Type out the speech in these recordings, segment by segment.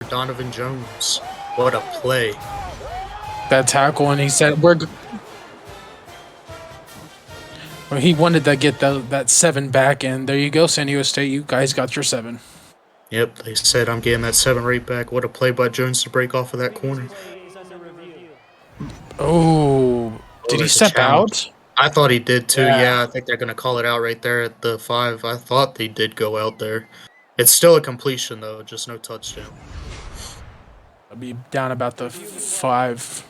Donovan Jones. What a play. That tackle, and he said he wanted to get that 7 back, and there you go, San Diego State. You guys got your 7. Yep, they said I'm getting that 7 right back. What a play by Jones to break off of that corner. Oh, did he There's a step challenge. out? I thought he did too. Yeah, I think they're going to call it out right there at the 5. I thought they did go out there. It's still a completion, though, just no touchdown. I'll be down about the 5.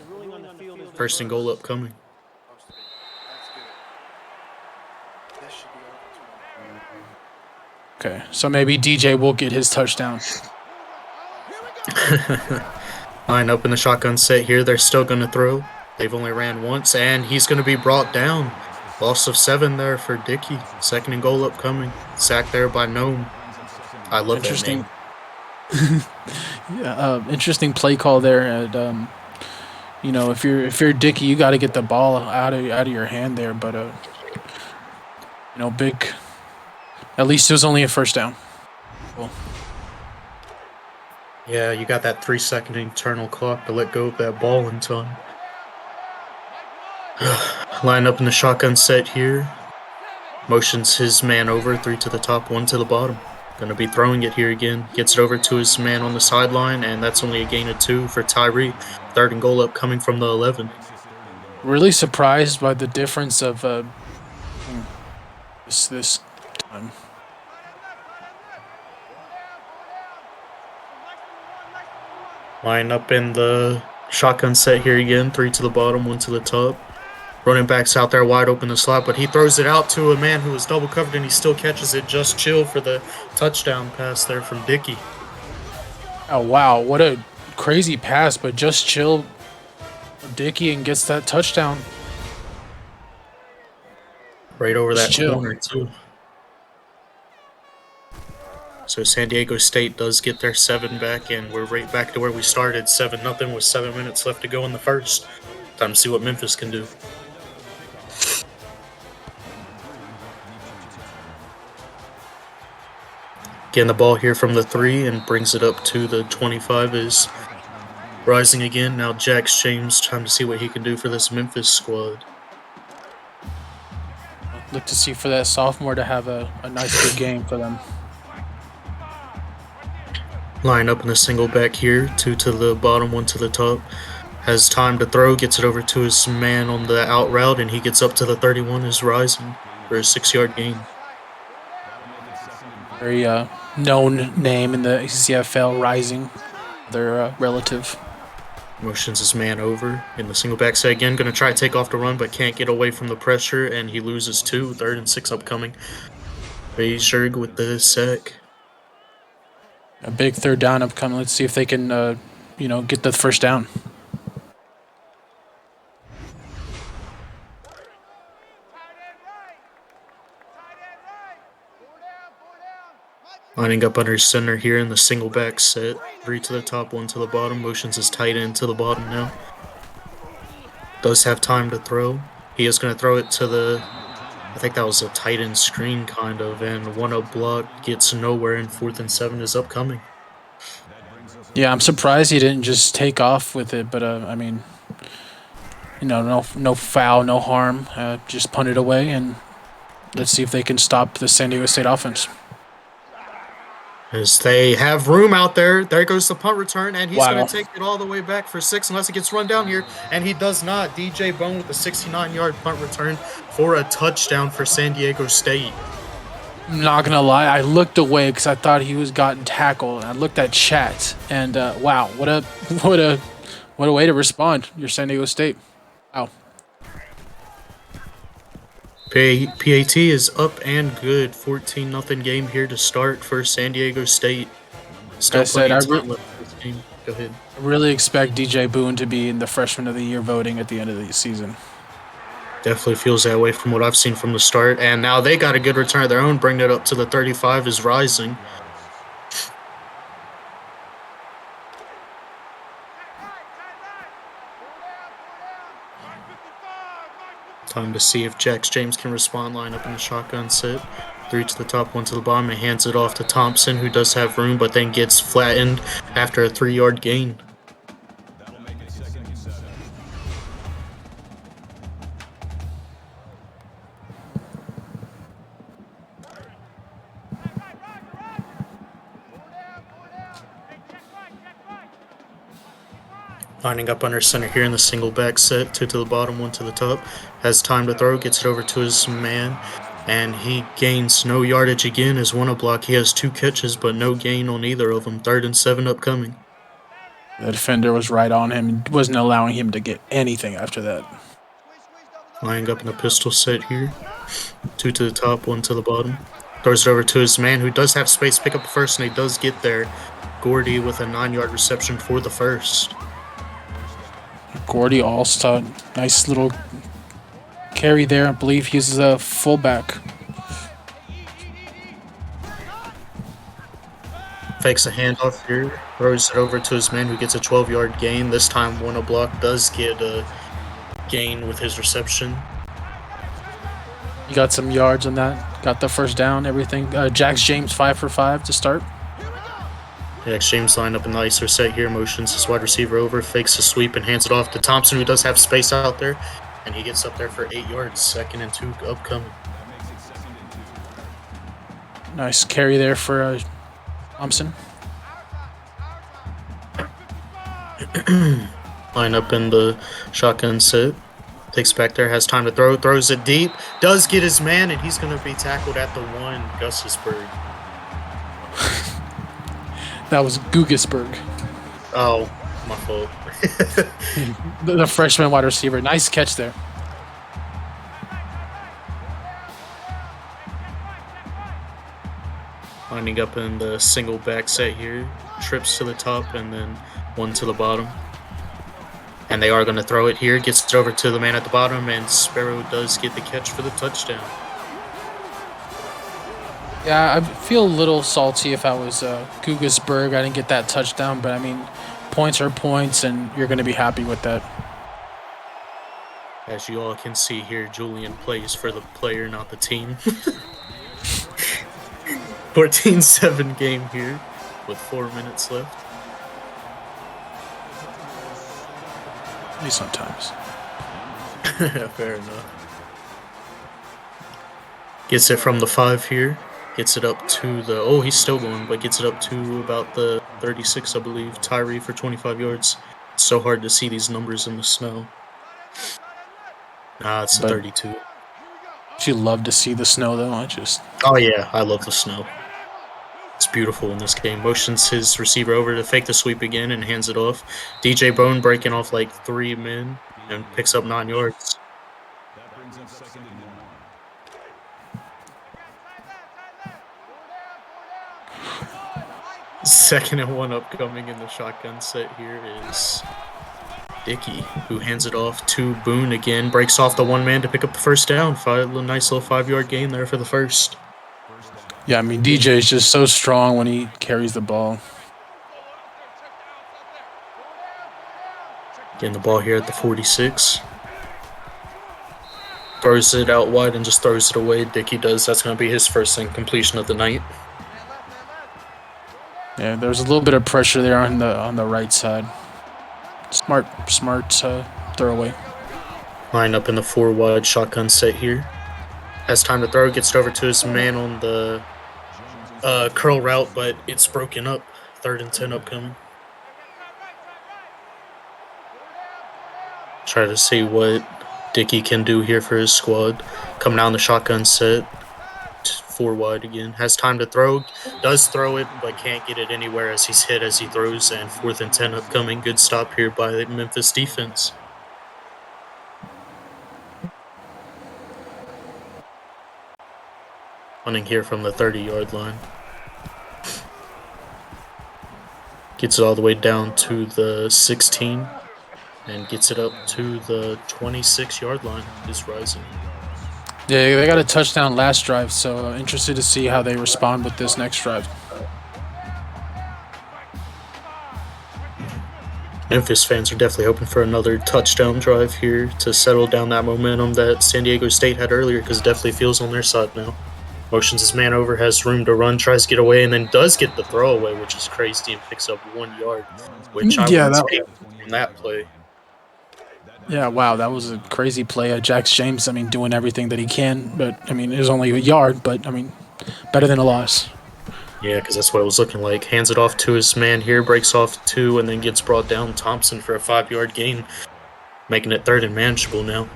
First and goal upcoming. Okay, so maybe DJ will get his touchdown. Line up in the shotgun set here. They're still going to throw. They've only ran once, and he's going to be brought down. Loss of 7 there for Dickey. Second and goal upcoming. Sacked there by Gnome. I love that name. Yeah, interesting play call there. And if you're Dickey, you got to get the ball out of your hand there. But big. At least it was only a first down. Cool. Yeah, you got that 3-second internal clock to let go of that ball in time. Line up in the shotgun set here. Motions his man over, 3 to the top, 1 to the bottom. Going to be throwing it here again. Gets it over to his man on the sideline, and that's only a gain of 2 for Tyree. Third and goal up coming from the 11. Really surprised by the difference of this time. Line up in the shotgun set here again. 3 to the bottom, 1 to the top. Running back's out there wide open the slot, but he throws it out to a man who was double covered, and he still catches it. Just chill for the touchdown pass there from Dickey. Oh, wow. What a crazy pass, but just chill Dickey and gets that touchdown. Right over that corner, too. So San Diego State does get their 7 back, and we're right back to where we started. 7-0 with 7 minutes left to go in the first. Time to see what Memphis can do. Getting the ball here from the 3 and brings it up to the 25 is rising again. Now Jax James, time to see what he can do for this Memphis squad. Look to see for that sophomore to have a nice big game for them. Line up in the single back here, 2 to the bottom, 1 to the top. Has time to throw, gets it over to his man on the out route, and he gets up to the 31, is rising for a 6-yard gain. Very known name in the CFL, Rising, their relative. Motions his man over in the single back set again. Going to try to take off the run, but can't get away from the pressure, and he loses 2. 3rd and 6 upcoming. Beijing with the sack. A big 3rd down upcoming. Let's see if they can, get the first down. Lining up under center here in the single back set. 3 to the top, 1 to the bottom. Motions his tight end to the bottom now. Does have time to throw. He is going to throw it to the, I think that was a tight end screen kind of, and 1-up block gets nowhere, and 4th and 7 is upcoming. Yeah, I'm surprised he didn't just take off with it, but no foul, no harm. Just punt it away, and let's see if they can stop the San Diego State offense. As they have room out there. There goes the punt return, and he's going to take it all the way back for 6 unless it gets run down here, and he does not. DJ Bone with a 69-yard punt return for a touchdown for San Diego State. I'm not going to lie, I looked away because I thought he was gotten tackled. I looked at chat, and wow, what a way to respond. You're San Diego State. Wow. PAT is up and good. 14-0 game here to start for San Diego State. Still plenty of time left for this game. Go ahead. I really expect DJ Boone to be in the Freshman of the Year voting at the end of the season. Definitely feels that way from what I've seen from the start. And now they got a good return of their own. Bring it up to the 35 is rising. Time to see if Jax James can respond. Line up in the shotgun set. 3 to the top, 1 to the bottom, and hands it off to Thompson, who does have room, but then gets flattened after a 3-yard gain. Lining up under center here in the single back set, 2 to the bottom, 1 to the top. Has time to throw, gets it over to his man, and he gains no yardage again as one block. He has 2 catches, but no gain on either of them. 3rd and 7 upcoming. The defender was right on him and wasn't allowing him to get anything after that. Lining up in the pistol set here. 2 to the top, 1 to the bottom. Throws it over to his man, who does have space, pick up the first, and he does get there. Gordy with a 9-yard reception for the first. Gordy Allstott, nice little carry there. I believe he's a fullback. Fakes a handoff here, throws it over to his man, who gets a 12-yard gain. This time, one block does get a gain with his reception. He got some yards on that. Got the first down, everything. Jax James 5 for 5 to start. Jax James lined up in the icer set here, motions his wide receiver over, fakes a sweep, and hands it off to Thompson, who does have space out there, and he gets up there for 8 yards. 2nd and 2 upcoming. Nice carry there for Thompson. Line up in the shotgun set. Takes back there, has time to throw, throws it deep, does get his man, and he's going to be tackled at the 1, Gustisburg. That was Gugisberg. Oh, my fault. The freshman wide receiver. Nice catch there. Lining up in the single back set here. Trips to the top and then 1 to the bottom. And they are going to throw it here. Gets it over to the man at the bottom, and Sparrow does get the catch for the touchdown. Yeah, I feel a little salty if I was Gugisberg. I didn't get that touchdown, but I mean, points are points, and you're going to be happy with that. As you all can see here, Julian plays for the player, not the team. 14-7 game here with 4 minutes left. At least sometimes. Fair enough. Gets it from the 5 here. Gets it up to the... Oh, he's still going, but gets it up to about the 36, I believe. Tyree for 25 yards. It's so hard to see these numbers in the snow. It's the 32. You love to see the snow, though. Oh, yeah. I love the snow. It's beautiful in this game. Motions his receiver over to fake the sweep again and hands it off. DJ Bone breaking off like 3 men and picks up 9 yards. That brings up 2nd and 1. Second and 1 upcoming in the shotgun set here is Dickey, who hands it off to Boone again. Breaks off the 1 man to pick up the first down. Nice little 5-yard gain there for the first. Yeah, I mean, DJ is just so strong when he carries the ball. Getting the ball here at the 46. Throws it out wide and just throws it away. Dickey does. That's going to be his first incompletion of the night. Yeah, there's a little bit of pressure there on the right side. Smart throwaway. Line up in the 4 wide shotgun set here. Has time to throw, gets it over to his man on the curl route, but it's broken up. 3rd and 10 upcoming. Try to see what Dickey can do here for his squad. Coming down the shotgun set. 4 wide again. Has time to throw. Does throw it, but can't get it anywhere as he's hit as he throws. And 4th and 10 upcoming. Good stop here by the Memphis defense. Running here from the 30-yard line. Gets it all the way down to the 16 and gets it up to the 26-yard line. Is rising. Yeah, they got a touchdown last drive, so interested to see how they respond with this next drive. Memphis fans are definitely hoping for another touchdown drive here to settle down that momentum that San Diego State had earlier, because it definitely feels on their side now. Motions his man over, has room to run, tries to get away, and then does get the throwaway, which is crazy, and picks up 1 yard, which I Yeah, wouldn't that. take from that play. Yeah, wow, that was a crazy play. Jax James, I mean, doing everything that he can, but I mean, it was only a yard, but I mean, better than a loss. Yeah, because that's what it was looking like. Hands it off to his man here, breaks off 2, and then gets brought down. Thompson for a 5-yard gain, making it 3rd and manageable now.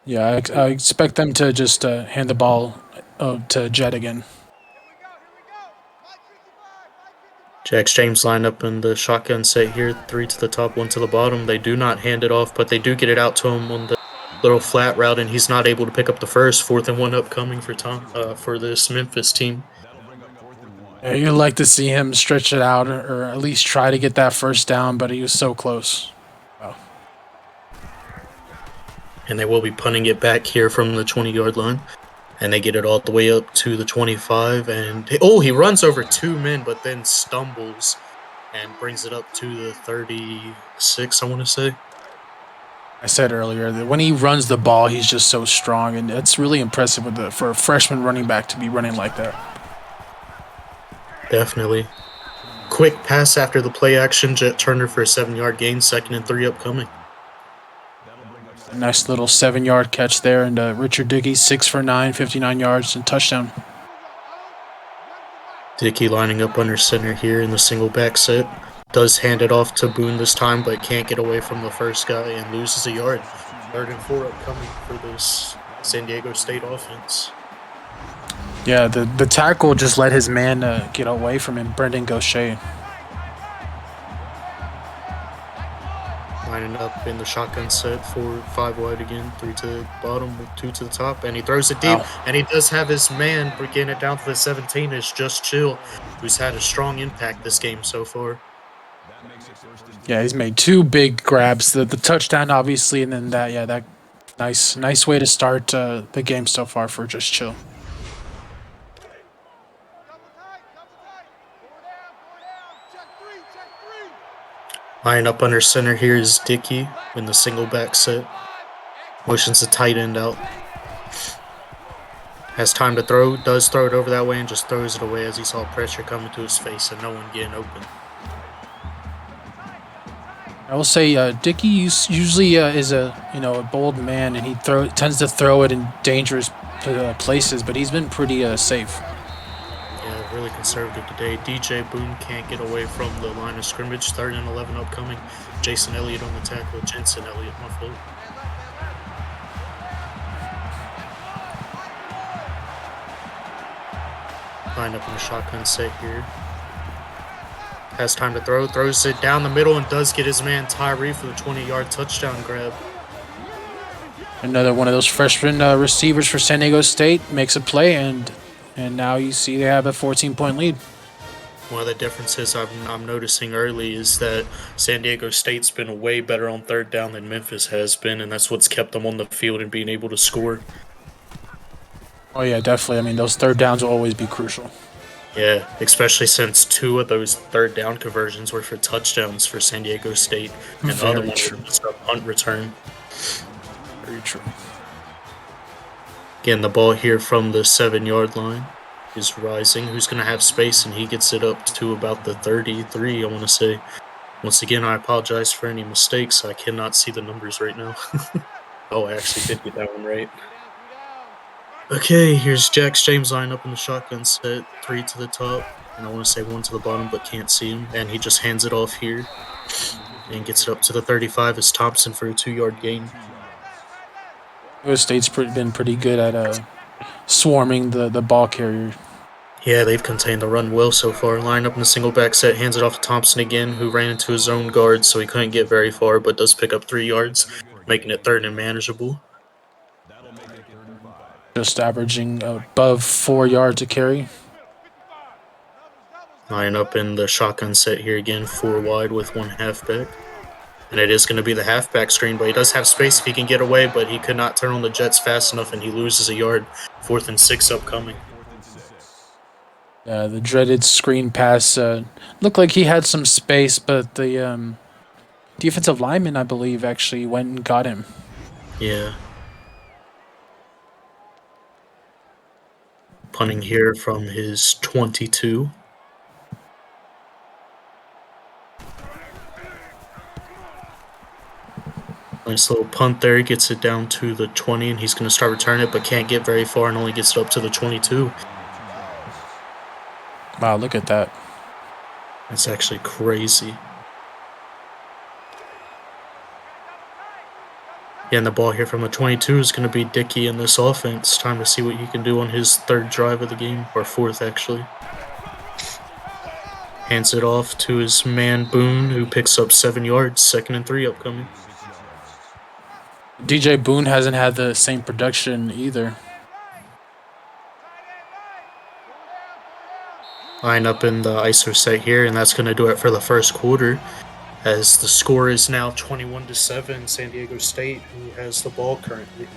Yeah, I expect them to just hand the ball to Jet again. Jax James line up in the shotgun set here, 3 to the top, 1 to the bottom. They do not hand it off, but they do get it out to him on the little flat route, and he's not able to pick up the first. 4th and 1 upcoming for this Memphis team. Yeah, you'd like to see him stretch it out or at least try to get that first down, but he was so close. Wow. And they will be punting it back here from the 20-yard line. And they get it all the way up to the 25. And he runs over 2 men, but then stumbles and brings it up to the 36, I want to say. I said earlier that when he runs the ball, he's just so strong, and it's really impressive for a freshman running back to be running like that. Definitely. Quick pass after the play action. Jet Turner for a 7-yard gain. 2nd and 3 upcoming. A nice little 7-yard catch there, and Richard Dickey 6 for 9, 59 yards and touchdown. Dickey lining up under center here in the single back set. Does hand it off to Boone this time, but can't get away from the first guy and loses a yard. 3rd and 4 upcoming for this San Diego State offense. Yeah, the tackle just let his man get away from him, Brendan Gaucher. Lining up in the shotgun set for 5 wide again, 3 to the bottom, 2 to the top, and he throws it deep. Wow. And he does have his man getting it down to the 17. Is Just Chill, who's had a strong impact this game so far. Yeah, he's made 2 big grabs, the touchdown obviously, and then that nice way to start the game so far for Just Chill. Lining up under center here is Dickey in the single back set. Motions the tight end out. Has time to throw, does throw it over that way, and just throws it away as he saw pressure coming to his face and no one getting open. I will say Dickey usually is a bold man, and he tends to throw it in dangerous places, but he's been pretty safe. Yeah, really conservative today. DJ Boone can't get away from the line of scrimmage. 3rd and 11 upcoming. Jason Elliott on the tackle. Jensen Elliott, my fault. Line up in the shotgun set here. Has time to throw, throws it down the middle, and does get his man Tyree for the 20-yard touchdown grab. Another one of those freshman receivers for San Diego State makes a play, and now you see they have a 14-point lead. One of the differences I'm noticing early is that San Diego State's been way better on 3rd down than Memphis has been, and that's what's kept them on the field and being able to score. Oh, yeah, definitely. I mean, those 3rd downs will always be crucial. Yeah, especially since 2 of those 3rd down conversions were for touchdowns for San Diego State, and the other one was a punt return. Very true. Again, the ball here from the 7-yard line is Rising, who's going to have space, and he gets it up to about the 33, I want to say. Once again, I apologize for any mistakes. I cannot see the numbers right now. Oh, I actually did get that one right. Okay, here's Jax James line up in the shotgun set, 3 to the top, and I want to say 1 to the bottom, but can't see him. And he just hands it off here and gets it up to the 35 as Thompson for a 2-yard gain. State's been pretty good at swarming the ball carrier. Yeah, they've contained the run well so far. Line up in the single back set, hands it off to Thompson again, who ran into his own guard, so he couldn't get very far, but does pick up 3 yards, making it 3rd and manageable. Just averaging above 4 yards a carry. Line up in the shotgun set here again, 4 wide with 1 halfback. And it is going to be the halfback screen, but he does have space if he can get away, but he could not turn on the Jets fast enough, and he loses a yard. 4th and 6 upcoming. The dreaded screen pass looked like he had some space, but the defensive lineman, I believe, actually went and got him. Yeah. Punting here from his 22. Nice little punt there. He gets it down to the 20, and he's going to start returning it, but can't get very far and only gets it up to the 22. Wow, look at that. That's actually crazy. Yeah, and the ball here from the 22 is going to be Dickey in this offense. Time to see what he can do on his third drive of the game, or fourth, actually. Hands it off to his man Boone, who picks up 7 yards. 2nd and 3 upcoming. DJ Boone hasn't had the same production either. Line up in the ISO set here, and that's going to do it for the first quarter. As the score is now 21-7, San Diego State, who has the ball currently.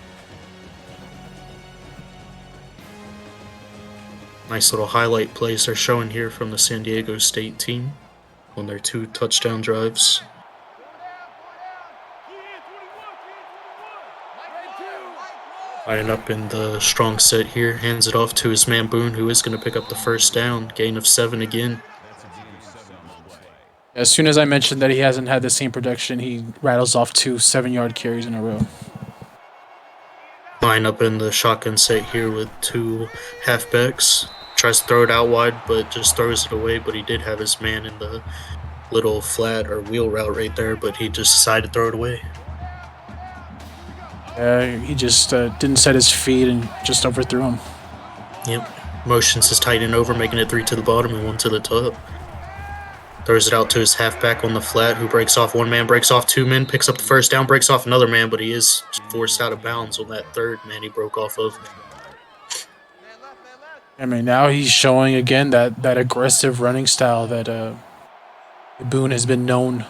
Nice little highlight plays are showing here from the San Diego State team on their 2 touchdown drives. Lining up in the strong set here, hands it off to his man Boone, who is going to pick up the first down. Gain of 7 again. As soon as I mentioned that he hasn't had the same production, he rattles off 2 7-yard carries in a row. Line up in the shotgun set here with 2 halfbacks. Tries to throw it out wide, but just throws it away. But he did have his man in the little flat or wheel route right there, but he just decided to throw it away. He just didn't set his feet and just overthrew him. Yep. Motions his tight end over, making it 3 to the bottom and 1 to the top. Throws it out to his halfback on the flat, who breaks off 1 man, breaks off 2 men, picks up the first down, breaks off another man, but he is forced out of bounds on that 3rd man he broke off of. I mean, now he's showing again that aggressive running style that Boone has been known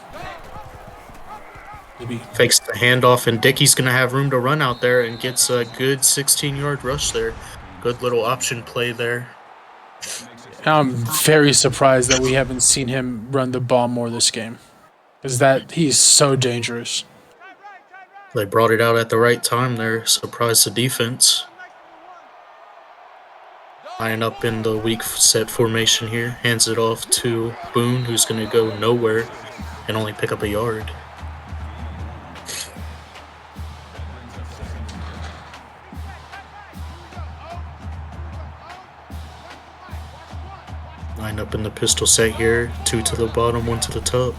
to be. Fakes the handoff, and Dickey's going to have room to run out there and gets a good 16-yard rush there. Good little option play there. I'm very surprised that we haven't seen him run the ball more this game, because he's so dangerous. They brought it out at the right time there, surprised the defense. Lining up in the weak set formation here, hands it off to Boone, who's going to go nowhere and only pick up a yard. Line up in the pistol set here, 2 to the bottom, 1 to the top.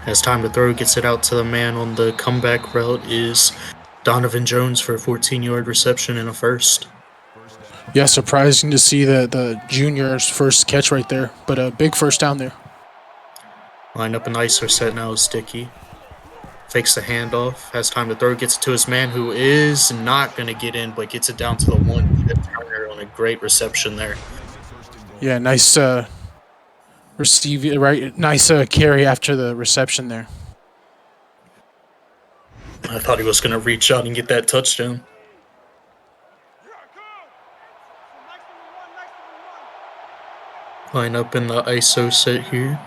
Has time to throw, gets it out to the man on the comeback route is Donovan Jones for a 14-yard reception and a first. Yeah, surprising to see the junior's first catch right there, but a big first down there. Line up in the ISO set now is Dickey. Fakes the handoff, has time to throw, gets it to his man, who is not going to get in, but gets it down to the 1. Turner on a great reception there. Yeah, nice nice carry after the reception there. I thought he was going to reach out and get that touchdown. Line up in the ISO set here.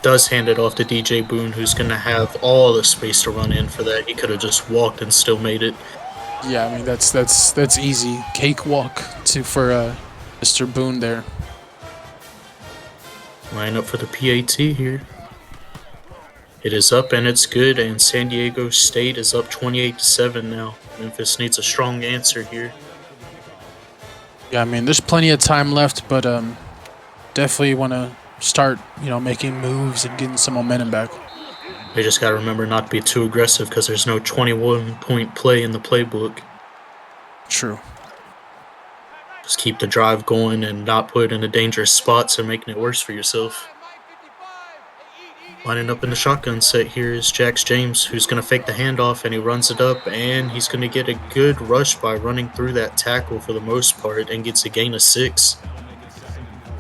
Does hand it off to DJ Boone, who's going to have all the space to run in for that. He could have just walked and still made it. Yeah, I mean that's easy. Cakewalk for Mr. Boone there. Line up for the PAT here. It is up and it's good, and San Diego State is up 28-7 now. Memphis needs a strong answer here. Yeah, I mean there's plenty of time left, but definitely want to start making moves and getting some momentum back. They just got to remember not to be too aggressive, because there's no 21-point play in the playbook. True. Just keep the drive going and not put in a dangerous spots and making it worse for yourself. Lining up in the shotgun set here is Jax James, who's going to fake the handoff, and he runs it up, and he's going to get a good rush by running through that tackle for the most part and gets a gain of 6.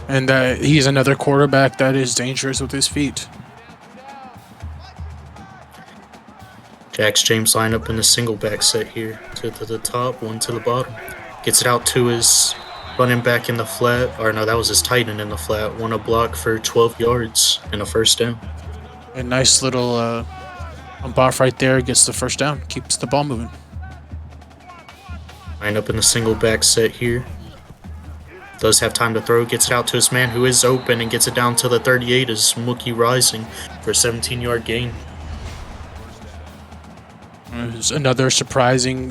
And he's another quarterback that is dangerous with his feet. Jax James line up in the single back set here. 2 to the top, 1 to the bottom. Gets it out to his running back in the flat. Or no, that was his tight end in the flat. Won a block for 12 yards and a first down. A nice little bump off right there. Gets the first down. Keeps the ball moving. Line up in the single back set here. Does have time to throw, gets it out to his man who is open and gets it down to the 38 as Mookie rising for a 17-yard gain. It's another surprising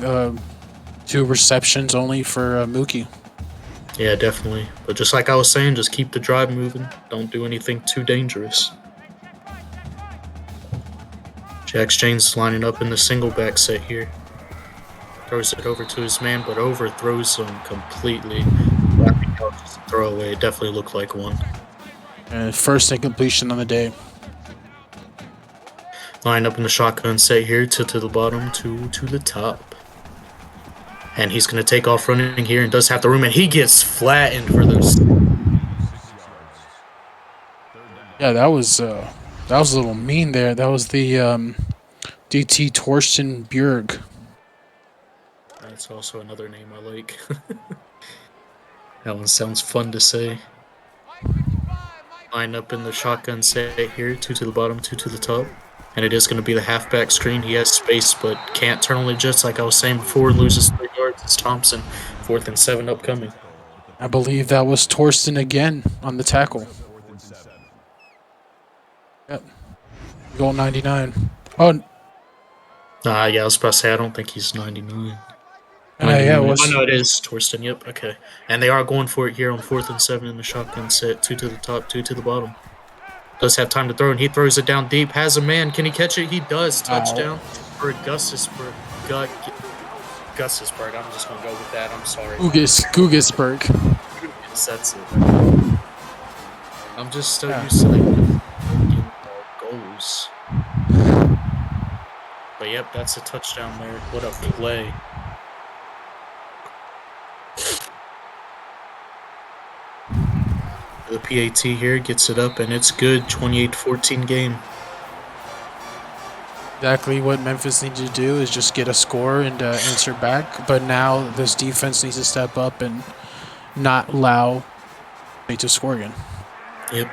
2 receptions only for Mookie. Yeah, definitely. But just like I was saying, just keep the drive moving. Don't do anything too dangerous. Jax James lining up in the single back set here. Throws it over to his man, but overthrows him completely. I think that was just a throwaway. It definitely looked like one. And first incompletion on the day. Line up in the shotgun set here, to the bottom, to the top. And he's going to take off running here and does have the room, and he gets flattened for those. Yeah, that was a little mean there. That was the DT Torsten Bjerg. That's also another name I like. That one sounds fun to say. Line up in the shotgun set here, 2 to the bottom, 2 to the top. And it is going to be the halfback screen. He has space, but can't turn on the jets like I was saying before. Loses 3 yards. It's Thompson. 4th and 7 upcoming. I believe that was Torsten again on the tackle. Yep. Goal 99. Oh, Yeah, I was about to say, I don't think he's 99. yeah, it was. Oh, no, it is Torsten. Yep, okay. And they are going for it here on 4th and 7 in the shotgun set. 2 to the top, 2 to the bottom. Does have time to throw, and he throws it down deep. Has a man. Can he catch it? He does. Touchdown for Gustisburg. Gustisburg. I'm just going to go with that. I'm sorry. Gugisberg. That's it. I'm just so used to goals. But yep, that's a touchdown there. What a play. The PAT here gets it up, and it's good. 28-14 game. Exactly what Memphis needs to do is just get a score and answer back. But now this defense needs to step up and not allow they to score again. Yep.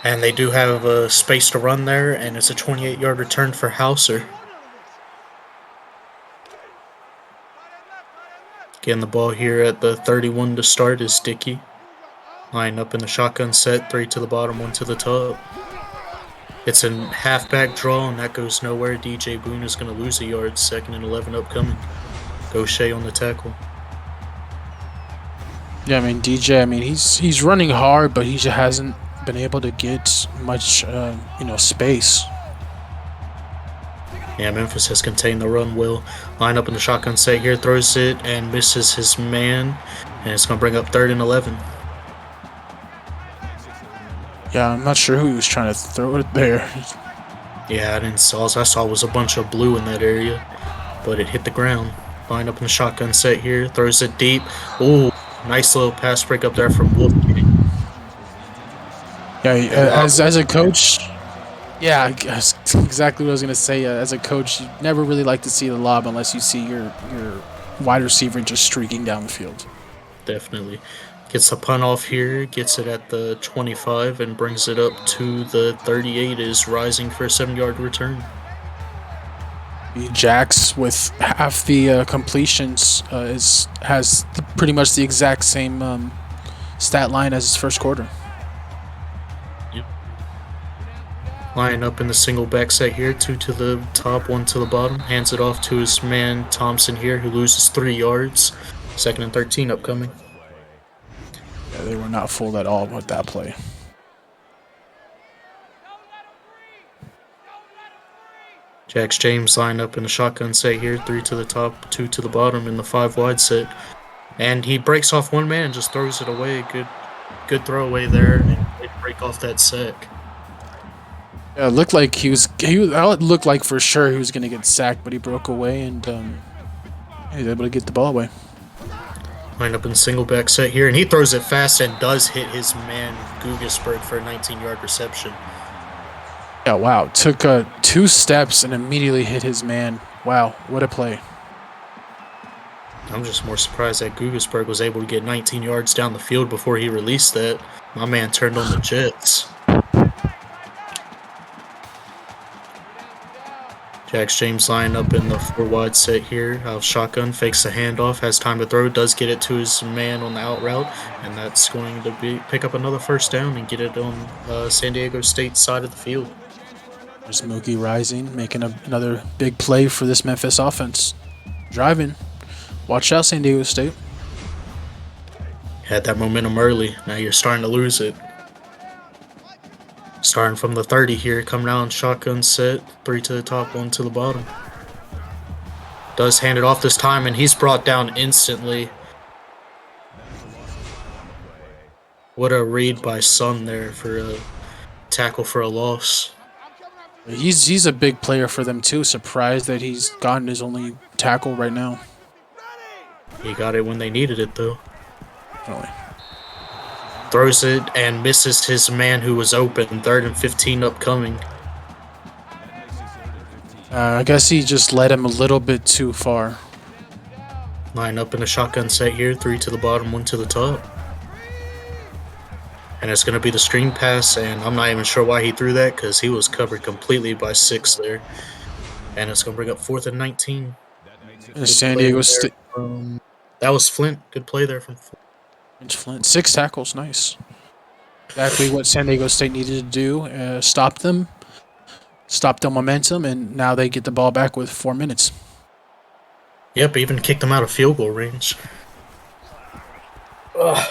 And they do have a space to run there, and it's a 28-yard return for Hauser. Getting the ball here at the 31 to start is Dickey. Line up in the shotgun set, 3 to the bottom, 1 to the top. It's a halfback draw, and that goes nowhere. DJ Boone is going to lose a yard. 2nd and 11 upcoming. Gaucher on the tackle. Yeah, I mean DJ. I mean he's running hard, but he just hasn't been able to get much space. Yeah, Memphis has contained the run well. Line up in the shotgun set here, throws it and misses his man, and it's going to bring up 3rd and 11. Yeah, I'm not sure who he was trying to throw it there. Yeah, I didn't saw. All I saw was a bunch of blue in that area, but it hit the ground. Line up in the shotgun set here, throws it deep. Ooh, nice little pass break up there from Wolf. Yeah, as a coach, yeah, that's exactly what I was gonna say. As a coach, you never really like to see the lob unless you see your wide receiver just streaking down the field. Definitely. Gets the punt off here, gets it at the 25, and brings it up to the 38. Is rising for a 7-yard return. Jax with half the completions has pretty much the exact same stat line as his first quarter. Yep. Line up in the single back set here, 2 to the top, 1 to the bottom. Hands it off to his man Thompson here, who loses 3 yards. 2nd and 13 upcoming. Yeah, they were not fooled at all with that play. Jax James line up in the shotgun set here, 3 to the top, 2 to the bottom in the 5 wide set. And he breaks off one man and just throws it away. Good throwaway there, and they break off that sack. Yeah, it looked like he was. It looked like for sure he was going to get sacked, but he broke away and he was able to get the ball away. Line up in single back set here, and he throws it fast and does hit his man Gugisberg for a 19-yard reception. Yeah, wow. Took 2 steps and immediately hit his man. Wow, what a play. I'm just more surprised that Gugisberg was able to get 19 yards down the field before he released that. My man turned on the jets. Jax James line up in the 4 wide set here. Out shotgun, fakes the handoff, has time to throw, does get it to his man on the out route, and that's going to pick up another first down and get it on San Diego State's side of the field. There's Mookie Rising making another big play for this Memphis offense. Driving. Watch out, San Diego State. Had that momentum early. Now you're starting to lose it. Starting from the 30 here, coming down shotgun set, 3 to the top, 1 to the bottom. Does hand it off this time, and he's brought down instantly. What a read by Sun there for a tackle for a loss. He's a big player for them too. Surprised that he's gotten his only tackle right now. He got it when they needed it, though. Really. Throws it and misses his man who was open. 3rd and 15 upcoming. I guess he just led him a little bit too far. Line up in a shotgun set here. 3 to the bottom, 1 to the top. And it's going to be the screen pass, and I'm not even sure why he threw that because he was covered completely by 6 there. And it's going to bring up 4th and 19. San Diego State. That was Flint. Good play there from Flint. Flint. 6 tackles. Nice. Exactly what San Diego State needed to do. Stop them. Stop their momentum, and now they get the ball back with 4 minutes. Yep, even kicked them out of field goal range. Ugh.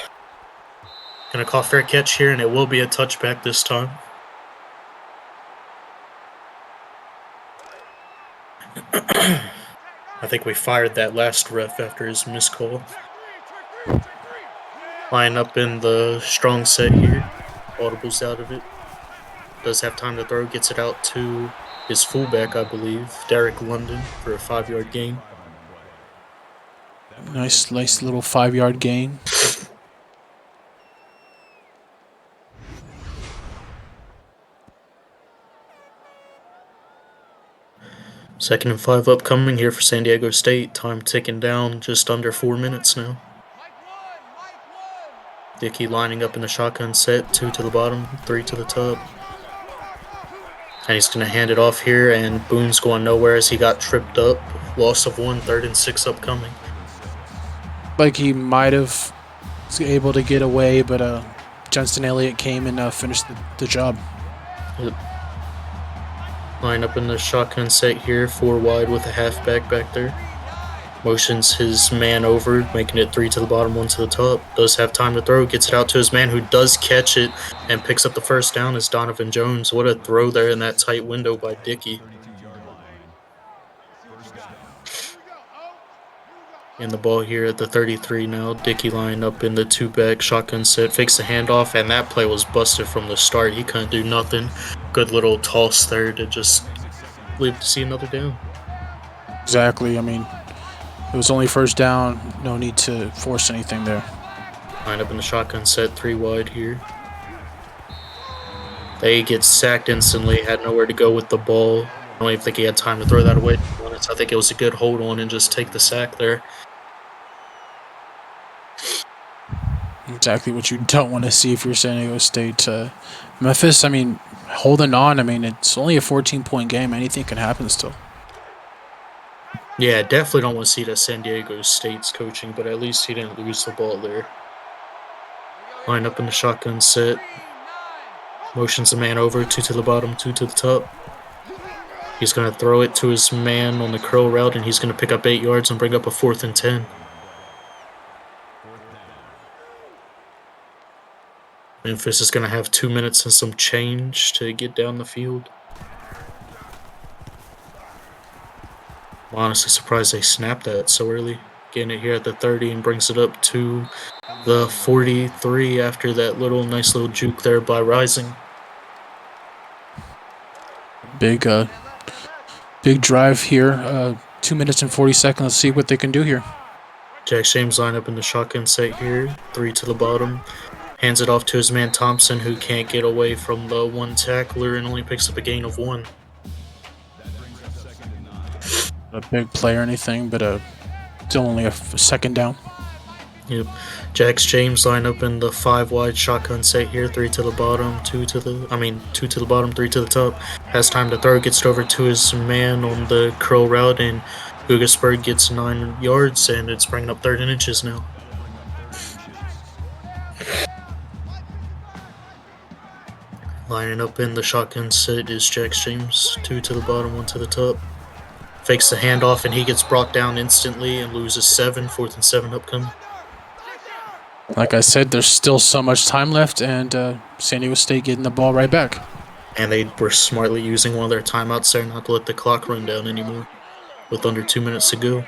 Gonna call fair catch here, and it will be a touchback this time. I think we fired that last ref after his missed call. Line up in the strong set here. Audible's out of it. Does have time to throw. Gets it out to his fullback, I believe, Derek London, for a 5-yard gain. Nice little 5-yard gain. Second and 5 upcoming here for San Diego State. Time ticking down, just under 4 minutes now. Dickey lining up in the shotgun set, 2 to the bottom, 3 to the top. And he's going to hand it off here, and Boone's going nowhere as he got tripped up. Loss of 1, 3rd and 6 upcoming. Like he might have was able to get away, but Johnston Elliott came and finished the job. Yep. Line up in the shotgun set here, 4 wide with a halfback back there. Motions his man over, making it 3 to the bottom, 1 to the top. Does have time to throw, gets it out to his man who does catch it and picks up the first down as Donovan Jones. What a throw there in that tight window by Dickey. In the ball here at the 33 now. Dickey line up in the 2-back shotgun set, fakes the handoff, and that play was busted from the start. He couldn't do nothing. Good little toss there to just live to see another down. Exactly. I mean, it was only first down. No need to force anything there. Line up in the shotgun set, 3 wide here. They get sacked instantly, had nowhere to go with the ball. I don't even think he had time to throw that away. I think it was a good hold on and just take the sack there. Exactly what you don't want to see if you're San Diego State. Memphis, I mean, holding on. I mean, it's only a 14-point game. Anything can happen still. Yeah, definitely don't want to see that San Diego State's coaching, but at least he didn't lose the ball there. Line up in the shotgun set. Motions the man over, 2 to the bottom, 2 to the top. He's going to throw it to his man on the curl route, and he's going to pick up 8 yards and bring up a 4th and 10. Memphis is going to have 2 minutes and some change to get down the field. I'm honestly surprised they snapped that so early. Getting it here at the 30 and brings it up to the 43 after that nice little juke there by Rising. Big drive here. 2 minutes and 40 seconds. Let's see what they can do here. Jack James line up in the shotgun set here. 3 to the bottom. Hands it off to his man Thompson, who can't get away from the one tackler and only picks up a gain of 1. A big play or anything, but still only a second down. Yep. Jax James line up in the 5 wide shotgun set here. 3 to the bottom, 2 to the bottom, 3 to the top. Has time to throw, gets it over to his man on the curl route, and Gugasberg gets 9 yards, and it's bringing up 3rd and inches now. Lining up in the shotgun set is Jax James, 2 to the bottom, 1 to the top. Fakes the handoff, and he gets brought down instantly and loses 7, 4th and 7 upcoming. Like I said, there's still so much time left, and San Diego State getting the ball right back. And they were smartly using one of their timeouts there not to let the clock run down anymore, with under 2 minutes to go.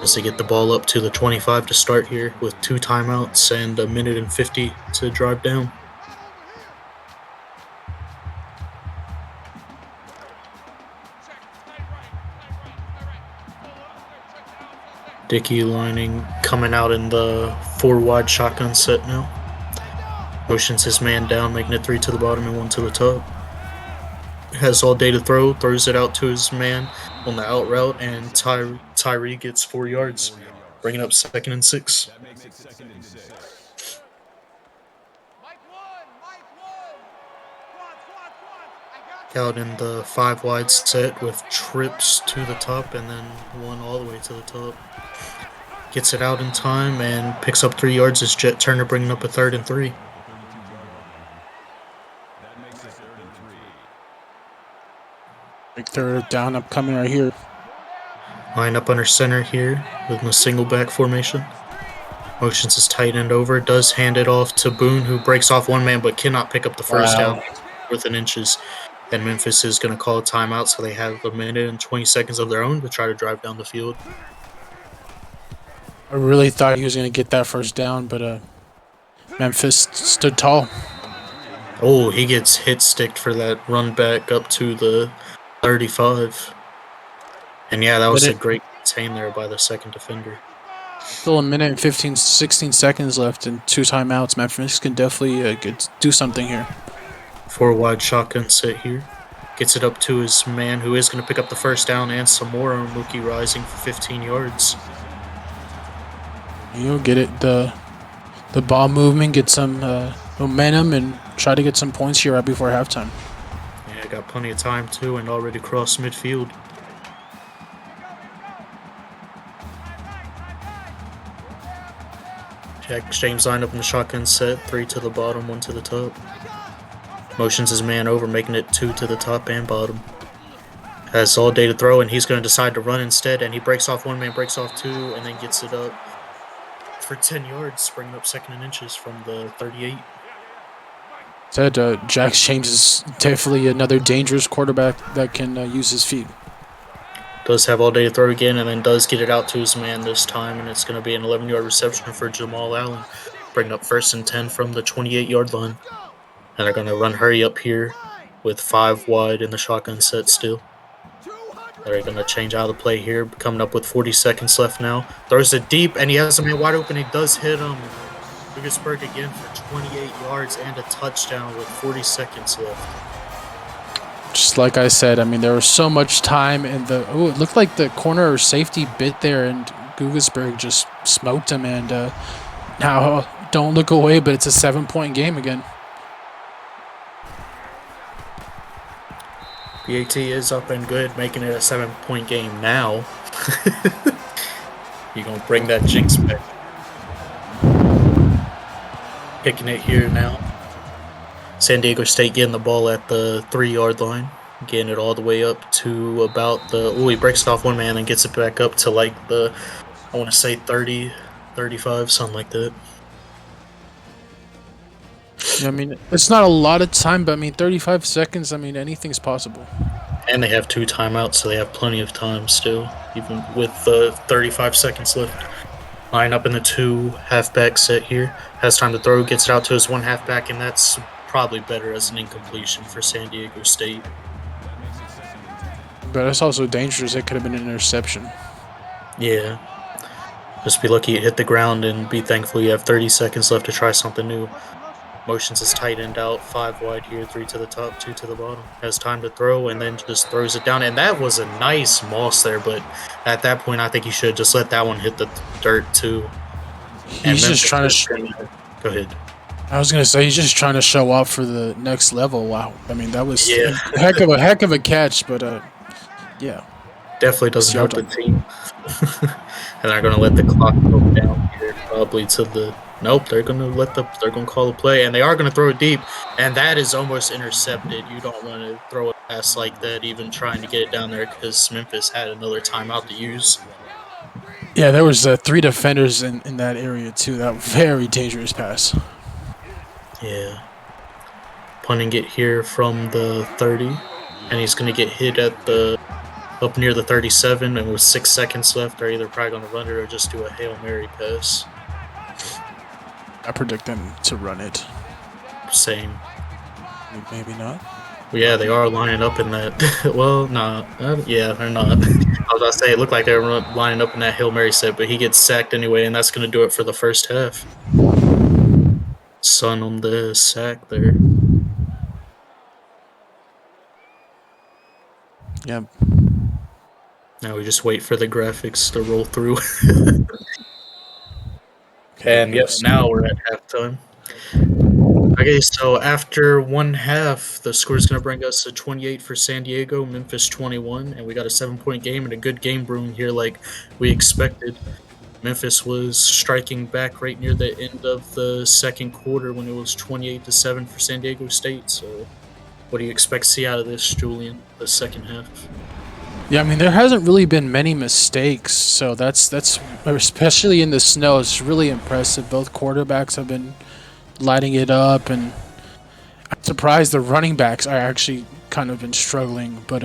As they get the ball up to the 25 to start here, with 2 timeouts and a minute and 50 to drive down. Dickey lining, coming out in the 4 wide shotgun set now. Motions his man down, making it 3 to the bottom and 1 to the top. Has all day to throw, throws it out to his man on the out route, and Tyree gets 4 yards, bringing up 2nd and 6. That makes it 2nd and 6. Out in the 5 wide set with trips to the top and then 1 all the way to the top. Gets it out in time and picks up 3 yards as Jet Turner, bringing up a 3rd and 3. That makes it 3rd and 3. Big 3rd down upcoming right here. Line up under center here with a single back formation. Motions his tight end over, does hand it off to Boone, who breaks off 1 man but cannot pick up the first down, 4th and inches. And Memphis is going to call a timeout, so they have a minute and 20 seconds of their own to try to drive down the field. I really thought he was going to get that first down, but Memphis stood tall. Oh, he gets hit sticked for that run back up to the 35. And yeah, that was a great contain there by the second defender. Still a minute and 15, 16 seconds left and 2 timeouts. Memphis can definitely do something here. 4 wide shotgun set here. Gets it up to his man, who is going to pick up the first down and some more on Mookie Rising for 15 yards. You'll get it. The ball movement, get some momentum, and try to get some points here right before halftime. Yeah, got plenty of time too, and already crossed midfield. Jax James lined up in the shotgun set, 3 to the bottom, 1 to the top. Motions his man over, making it 2 to the top and bottom. Has all day to throw, and he's going to decide to run instead, and he breaks off 1 man, breaks off 2, and then gets it up for 10 yards, bringing up 2nd and inches from the 38. Said Jax James is definitely another dangerous quarterback that can use his feet. Does have all day to throw again, and then does get it out to his man this time, and it's going to be an 11-yard reception for Jamal Allen, bringing up 1st and 10 from the 28-yard line. And they're going to run hurry up here with 5 wide in the shotgun set still. They're going to change out of the play here, coming up with 40 seconds left now. Throws it deep, and he has a man wide open. He does hit him. Gugasberg again for 28 yards and a touchdown with 40 seconds left. Just like I said, I mean, there was so much time, and it looked like the corner safety bit there, and Gugasberg just smoked him. And now, don't look away, but it's a 7-point game again. BAT is up and good, making it a 7-point game now. You gonna bring that jinx back? Kicking it here now. San Diego State getting the ball at the 3-yard line, getting it all the way up to about the. Oh, he breaks it off 1 man and gets it back up to like the, I want to say 30, 35, something like that. I mean, it's not a lot of time, but I mean, 35 seconds, I mean, anything's possible. And they have 2 timeouts, so they have plenty of time still, even with the 35 seconds left. Line up in the 2 halfback set here. Has time to throw, gets it out to his 1 halfback, and that's probably better as an incompletion for San Diego State. But it's also dangerous. It could have been an interception. Yeah. Just be lucky it hit the ground and be thankful you have 30 seconds left to try something new. Motions his tight end out, 5 wide here, 3 to the top, 2 to the bottom. Has time to throw and then just throws it down. And that was a nice moss there, but at that point, I think he should just let that one hit the dirt too. He's just trying to. Go ahead. I was gonna say he's just trying to show off for the next level. Wow, I mean that was Yeah, a heck of a catch, but yeah, definitely doesn't help Seattle. the team. And they're gonna let the clock go down here, probably to the. Nope, they're gonna call a play, and they are gonna throw it deep, and that is almost intercepted. You don't want to throw a pass like that, even trying to get it down there, because Memphis had another timeout to use. Yeah, there was 3 defenders in that area too. That very dangerous pass. Yeah, punting it here from the 30, and he's gonna get hit at the up near the 37, and with 6 seconds left, they're either probably gonna run it or just do a Hail Mary pass. I predict them to run it. Same. Maybe not. Well, yeah, they are lining up in that. Well, nah. Yeah, they're not. I was about to say, it looked like they were lining up in that Hail Mary set, but he gets sacked anyway, and that's going to do it for the first half. Son on the sack there. Yeah. Now we just wait for the graphics to roll through. Okay. And yep, now we're at halftime. Okay, so after one half, the score is going to bring us to 28 for San Diego, Memphis 21, and we got a 7-point game and a good game brewing here like we expected. Memphis was striking back right near the end of the second quarter when it was 28-7 for San Diego State. So, what do you expect to see out of this, Julian, the second half? Yeah, I mean there hasn't really been many mistakes, so that's especially in the snow. It's really impressive. Both quarterbacks have been lighting it up, and I'm surprised the running backs are actually kind of been struggling. But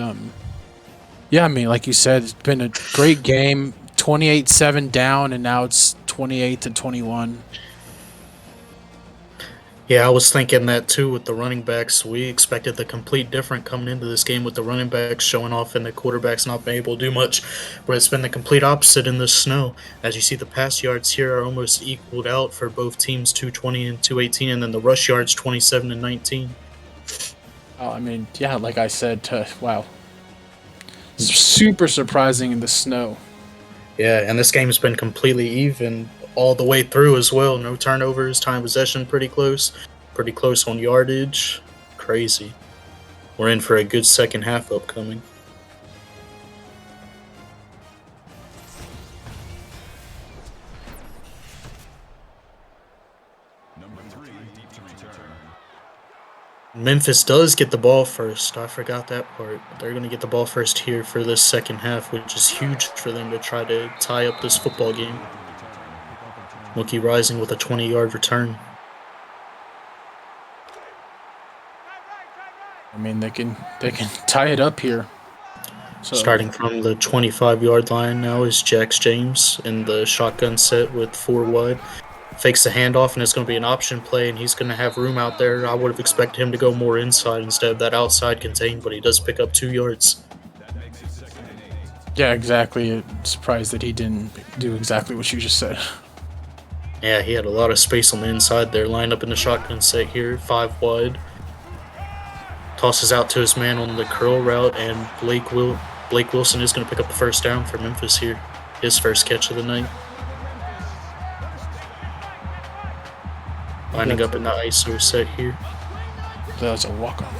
yeah, I mean like you said, it's been a great game. 28-7 down, and now it's 28-21. Yeah, I was thinking that too with the running backs. We expected the complete different coming into this game with the running backs showing off and the quarterbacks not being able to do much, but it's been the complete opposite in the snow. As you see, the pass yards here are almost equaled out for both teams, 220 and 218, and then the rush yards 27 and 19. I mean, yeah, like I said, wow, super surprising in the snow. Yeah, and this game's been completely even all the way through as well. No turnovers, time possession pretty close on yardage. Crazy. We're in for a good second half upcoming. Number 3, deep to return. Memphis does get the ball first. I forgot that part. They're going to get the ball first here for this second half, which is huge for them to try to tie up this football game. Mookie Rising with a 20-yard return. I mean, they can tie it up here. So, Starting from the 25-yard line now is Jax James in the shotgun set with 4 wide. Fakes the handoff, and it's going to be an option play, and he's going to have room out there. I would have expected him to go more inside instead of that outside contained, but he does pick up 2 yards. yeah, exactly. I'm surprised that he didn't do exactly what you just said. Yeah, he had a lot of space on the inside there. Lined up in the shotgun set here, 5 wide. Tosses out to his man on the curl route, and Blake Wilson is going to pick up the first down for Memphis here. His first catch of the night. Lining up in the ISO set here. That was a walk-on.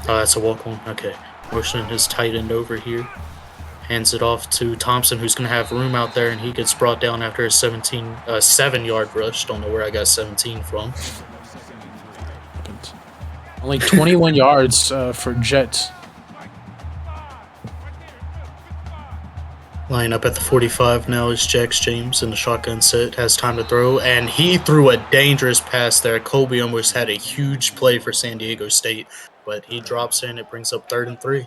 Oh, that's a walk-on. Okay. Motioning his tight end over here. Hands it off to Thompson, who's going to have room out there, and he gets brought down after a 7-yard rush. Don't know where I got 17 from. Only 21 yards for Jets. Line up at the 45 now is Jax James in the shotgun set. Has time to throw, and he threw a dangerous pass there. Colby almost had a huge play for San Diego State, but he drops in. It brings up 3rd and 3.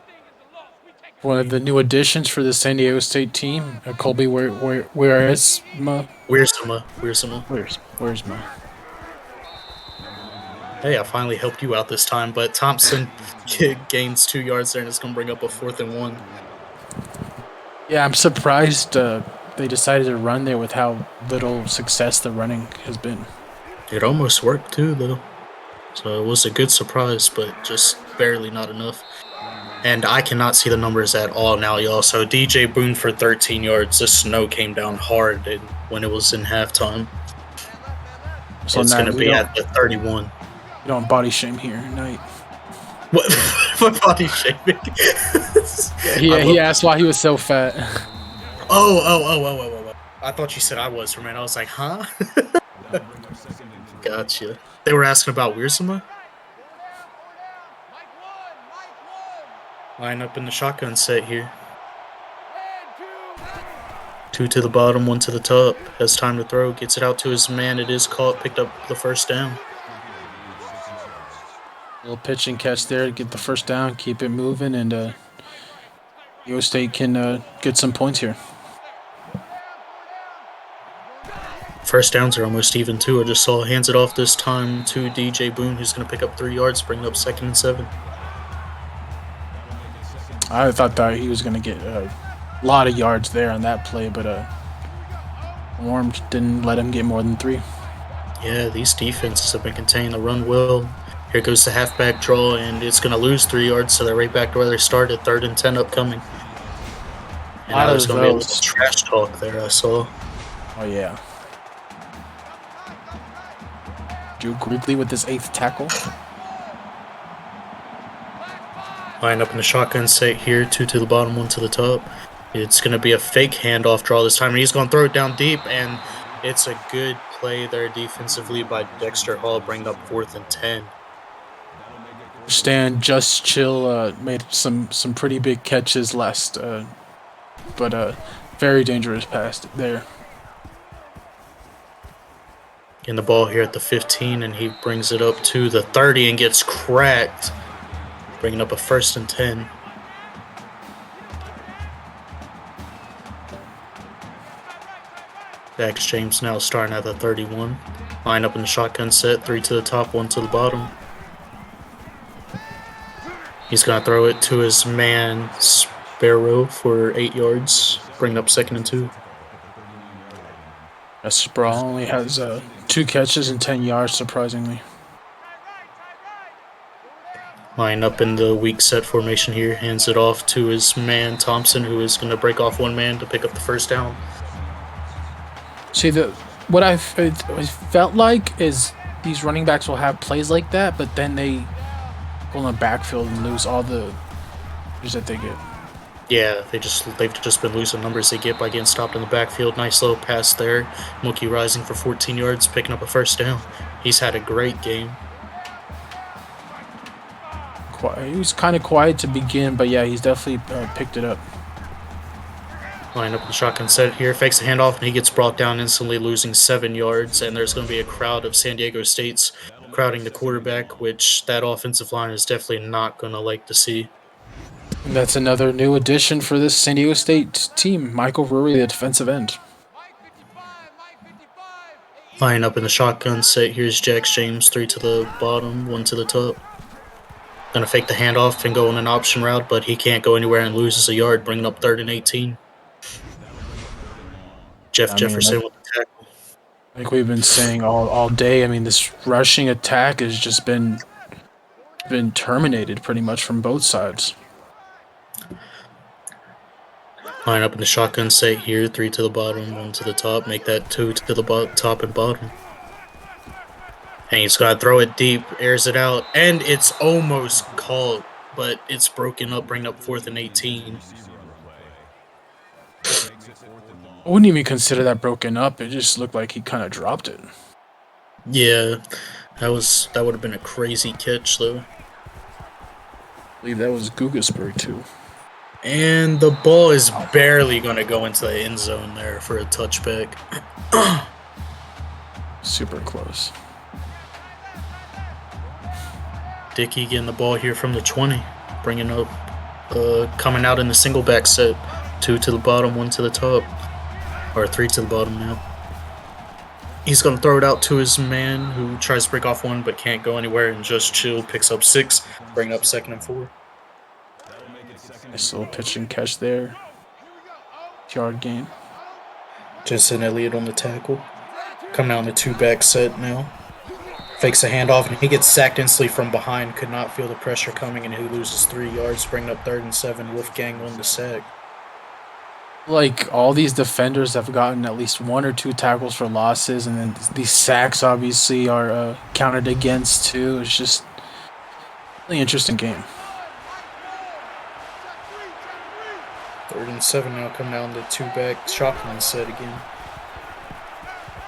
One of the new additions for the San Diego State team. Colby, where is Ma? Wiersma. Where's Ma? Hey, I finally helped you out this time, but Thompson gains 2 yards there, and it's going to bring up a 4th and 1. Yeah, I'm surprised they decided to run there with how little success the running has been. It almost worked too, though. So it was a good surprise, but just barely not enough. And I cannot see the numbers at all now, y'all. So DJ Boone for 13 yards. The snow came down hard when it was in halftime. So It's now going to be at the 31. we don't body shame here tonight. What? What body shaming? I He love. asked why he was so fat. Oh. I thought you said I was for a minute. I was like, huh? Gotcha. They were asking about Wiersma. Line up in the shotgun set here. 2 to the bottom, 1 to the top. Has time to throw. Gets it out to his man. It is caught. Picked up the first down. Little pitch and catch there to get the first down, keep it moving, and Iowa State can get some points here. First downs are almost even too. I just saw hands it off this time to DJ Boone, who's going to pick up 3 yards, bring it up 2nd and 7. I thought that he was going to get a lot of yards there on that play, but Warm didn't let him get more than 3. Yeah, these defenses have been containing the run well. Here goes the halfback draw, and it's going to lose 3 yards, so they're right back to where they started. 3rd and 10 upcoming. And now there's going to be a little trash talk there, I saw. Oh, yeah. Drew Grigley with his 8th tackle. Line up in the shotgun set here, 2 to the bottom, 1 to the top. It's going to be a fake handoff draw this time, and he's going to throw it down deep, and it's a good play there defensively by Dexter Hall, bringing up 4th and 10. Stan Just Chill made some pretty big catches last, but very dangerous pass there. In the ball here at the 15, and he brings it up to the 30 and gets cracked, bringing up a 1st and 10. Dax James now starting at the 31. Line up in the shotgun set, 3 to the top, 1 to the bottom. He's going to throw it to his man Sparrow for 8 yards, bringing up 2nd and 2. Sparrow only has 2 catches and 10 yards, surprisingly. Line up in the weak set formation here, hands it off to his man Thompson, who is going to break off one man to pick up the first down. See, what I felt like is these running backs will have plays like that, but then they go in the backfield and lose all the numbers that they get. Yeah, they've just been losing numbers they get by getting stopped in the backfield. Nice little pass there. Mookie rising for 14 yards, picking up a first down. He's had a great game. He was kind of quiet to begin, but yeah, he's definitely picked it up. Line up in the shotgun set here, fakes the handoff, and he gets brought down instantly, losing 7 yards. And there's going to be a crowd of San Diego State's crowding the quarterback, which that offensive line is definitely not going to like to see. And that's another new addition for this San Diego State team, Michael Rury, the defensive end. Line up in the shotgun set, here's Jax James, 3 to the bottom, 1 to the top. Going to fake the handoff and go on an option route, but he can't go anywhere and loses a yard, bringing up 3rd and 18. Jefferson with the tackle. Like we've been saying all day, I mean, this rushing attack has just been terminated pretty much from both sides. Line up in the shotgun set here, 3 to the bottom, 1 to the top. Make that 2 to the top and bottom. And he's got to throw it deep, airs it out, and it's almost caught, but it's broken up, bringing up 4th and 18. I wouldn't even consider that broken up. It just looked like he kind of dropped it. Yeah, that would have been a crazy catch, though. I believe that was Gugasburg, too. And the ball is barely going to go into the end zone there for a touchback. Super close. Dickey getting the ball here from the 20, bringing up, coming out in the single back set. 2 to the bottom, 1 to the top. Or 3 to the bottom now. He's going to throw it out to his man, who tries to break off 1 but can't go anywhere, and Just Chill picks up 6, bring up 2nd and 4. Nice little pitch and catch there. Yard gain. Justin Elliott on the tackle. Coming out in the 2-back set now. Fakes a handoff, and he gets sacked instantly from behind. Could not feel the pressure coming, and he loses 3 yards, bringing up 3rd and 7. Wolfgang won the sack. Like all these defenders have gotten at least 1 or 2 tackles for losses, and then these sacks obviously are counted against too. It's just a really interesting game. 3rd and 7 now, come down to 2-back shotgun set again.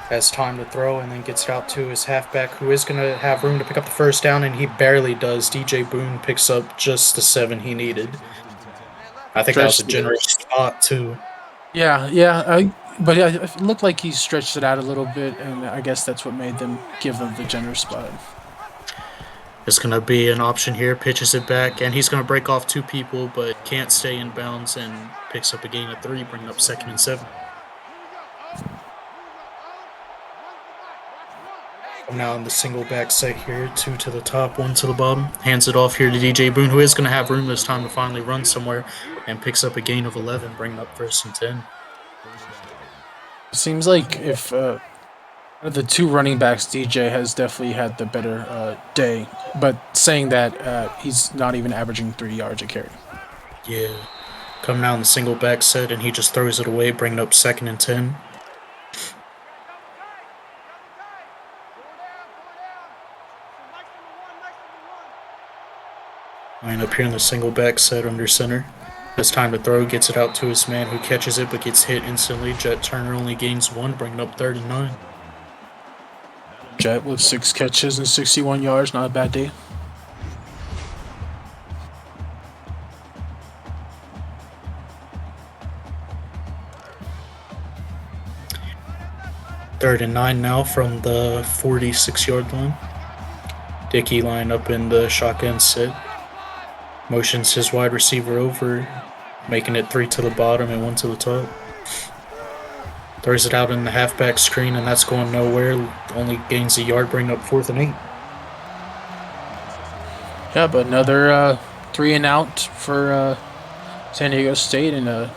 Has time to throw and then gets it out to his halfback, who is going to have room to pick up the first down, and he barely does. DJ Boone picks up just the 7 he needed. I think that was a generous spot, too. Yeah. But it looked like he stretched it out a little bit, and I guess that's what made them give him the generous spot. It's going to be an option here, pitches it back, and he's going to break off 2 people, but can't stay in bounds and picks up a gain of 3, bringing up 2nd and 7. Now in the single back set here, 2 to the top, 1 to the bottom. Hands it off here to DJ Boone, who is going to have room this time to finally run somewhere, and picks up a gain of 11, bringing up 1st and 10. It seems like if out of the 2 running backs, DJ has definitely had the better day. But saying that, he's not even averaging 3 yards a carry. Yeah. Coming out in the single back set, and he just throws it away, bringing up 2nd and 10. Line up here in the single back set under center. Has time to throw, gets it out to his man, who catches it but gets hit instantly. Jet Turner only gains 1, bringing up 3rd and 9. Jet with 6 catches and 61 yards, not a bad day. Third and 9 now from the 46-yard line. Dickey line up in the shotgun set. Motions his wide receiver over, making it 3 to the bottom and 1 to the top. Throws it out in the halfback screen, and that's going nowhere. Only gains a yard, bring up 4th and 8. Yeah, but another 3 and out for San Diego State, and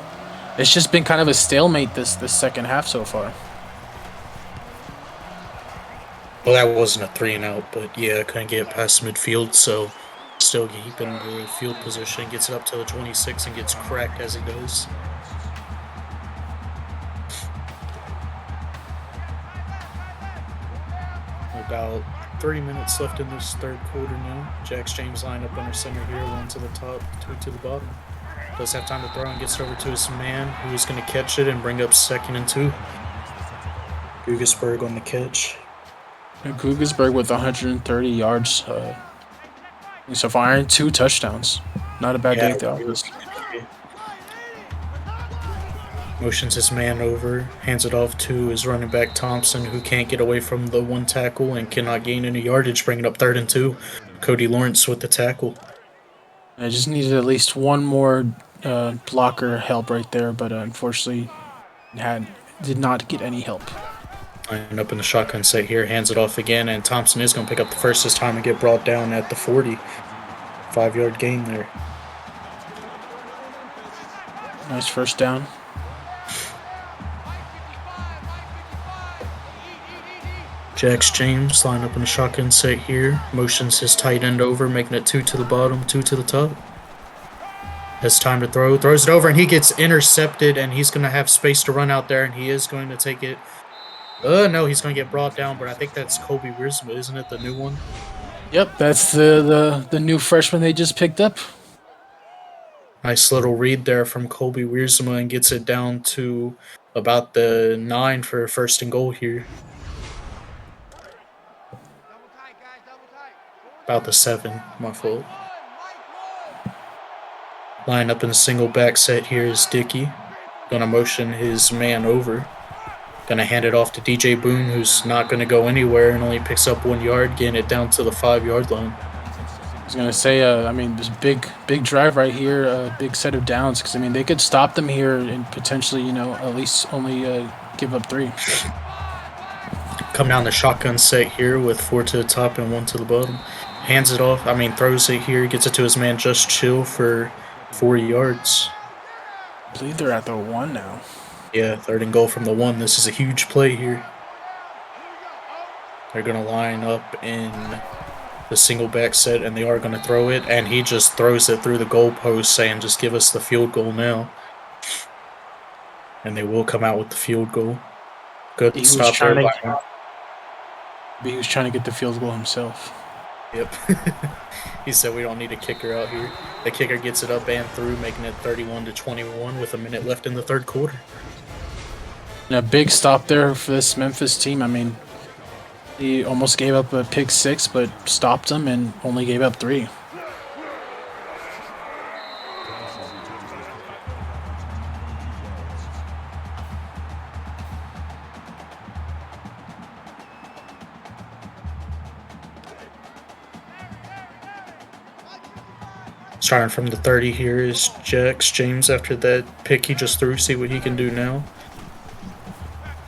it's just been kind of a stalemate this second half so far. Well, that wasn't a 3 and out, but yeah, couldn't get past midfield, so still keeping the field position. Gets it up to the 26 and gets cracked as he does. About 3 minutes left in this 3rd quarter now. Jax James line up under center here, 1 to the top, 2 to the bottom. Does have time to throw and gets it over to his man, who's going to catch it and bring up 2nd and 2. Gugesberg on the catch. Gugesberg with 130 yards so far and 2 touchdowns. Not a bad day at the office. Motions his man over, hands it off to his running back Thompson, who can't get away from the 1 tackle and cannot gain any yardage, bringing up 3rd and 2. Cody Lawrence with the tackle. I just needed at least one more blocker help right there, but unfortunately did not get any help. Line up in the shotgun set here, hands it off again, and Thompson is going to pick up the first this time and get brought down at the 40. 5-yard gain there. Nice first down. Jax James line up in the shotgun set here, motions his tight end over, making it 2 to the bottom, 2 to the top. Has time to throw, throws it over, and he gets intercepted, and he's going to have space to run out there, and he is going to take it. No, he's going to get brought down, but I think that's Kobe Wiersma, isn't it, the new one? Yep, that's the new freshman they just picked up. Nice little read there from Kobe Wiersma, and gets it down to about the 9 for 1st and goal here. About the 7, my fault. Line up in a single back set here is Dickey. Gonna motion his man over. Gonna hand it off to DJ Boone, who's not gonna go anywhere and only picks up 1 yard, getting it down to the 5-yard line. I was gonna say, there's a big drive right here, a big set of downs, because they could stop them here and potentially, at least only give up 3. Come down the shotgun set here with 4 to the top and 1 to the bottom. Hands it off, throws it here, gets it to his man Just Chill for 4 yards. I believe they're at the 1 now. Yeah, 3rd and goal from the 1. This is a huge play here. They're going to line up in the single back set, and they are going to throw it, and he just throws it through the goalpost saying, just give us the field goal now. and they will come out with the field goal. Good He was stop there trying by to. him. He was trying to get the field goal himself. Yep. He said we don't need a kicker out here. The kicker gets it up and through, making it 31-21 with a minute left in the third quarter. And a big stop there for this Memphis team. I mean, he almost gave up a pick 6, but stopped him and only gave up 3. Starting from the 30 here is Jax James after that pick he just threw. See what he can do now.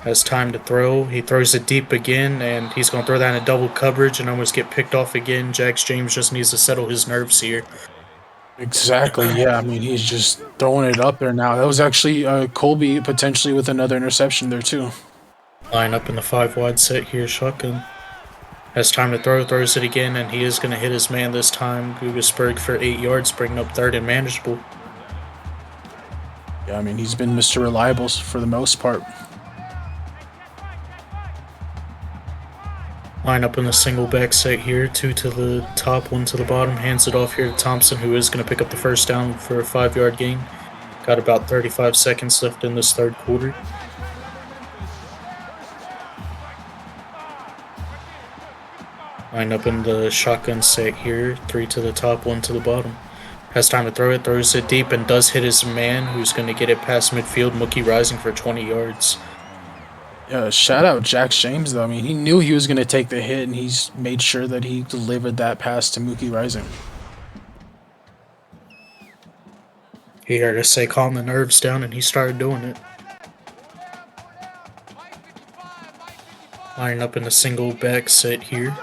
Has time to throw. He throws it deep again, and he's going to throw that in double coverage and almost get picked off again. Jax James just needs to settle his nerves here. Exactly, yeah. I mean, he's just throwing it up there now. That was actually Colby potentially with another interception there, too. Line up in the 5 wide set here, shotgun. Has time to throw, throws it again, and he is going to hit his man this time. Gugasberg for 8 yards, bringing up third and manageable. Yeah, I mean, he's been Mr. Reliable for the most part. Line up in the single back set here. 2 to the top, 1 to the bottom. Hands it off here to Thompson, who is going to pick up the first down for a 5-yard gain. Got about 35 seconds left in this third quarter. Line up in the shotgun set here. 3 to the top, 1 to the bottom. Has time to throw it, throws it deep, and does hit his man, who's going to get it past midfield. Mookie Rising for 20 yards. Yeah, shout out Jax James, though. I mean, he knew he was going to take the hit, and he's made sure that he delivered that pass to Mookie Rising. He heard us say calm the nerves down, and he started doing it. Line up in the single back set here.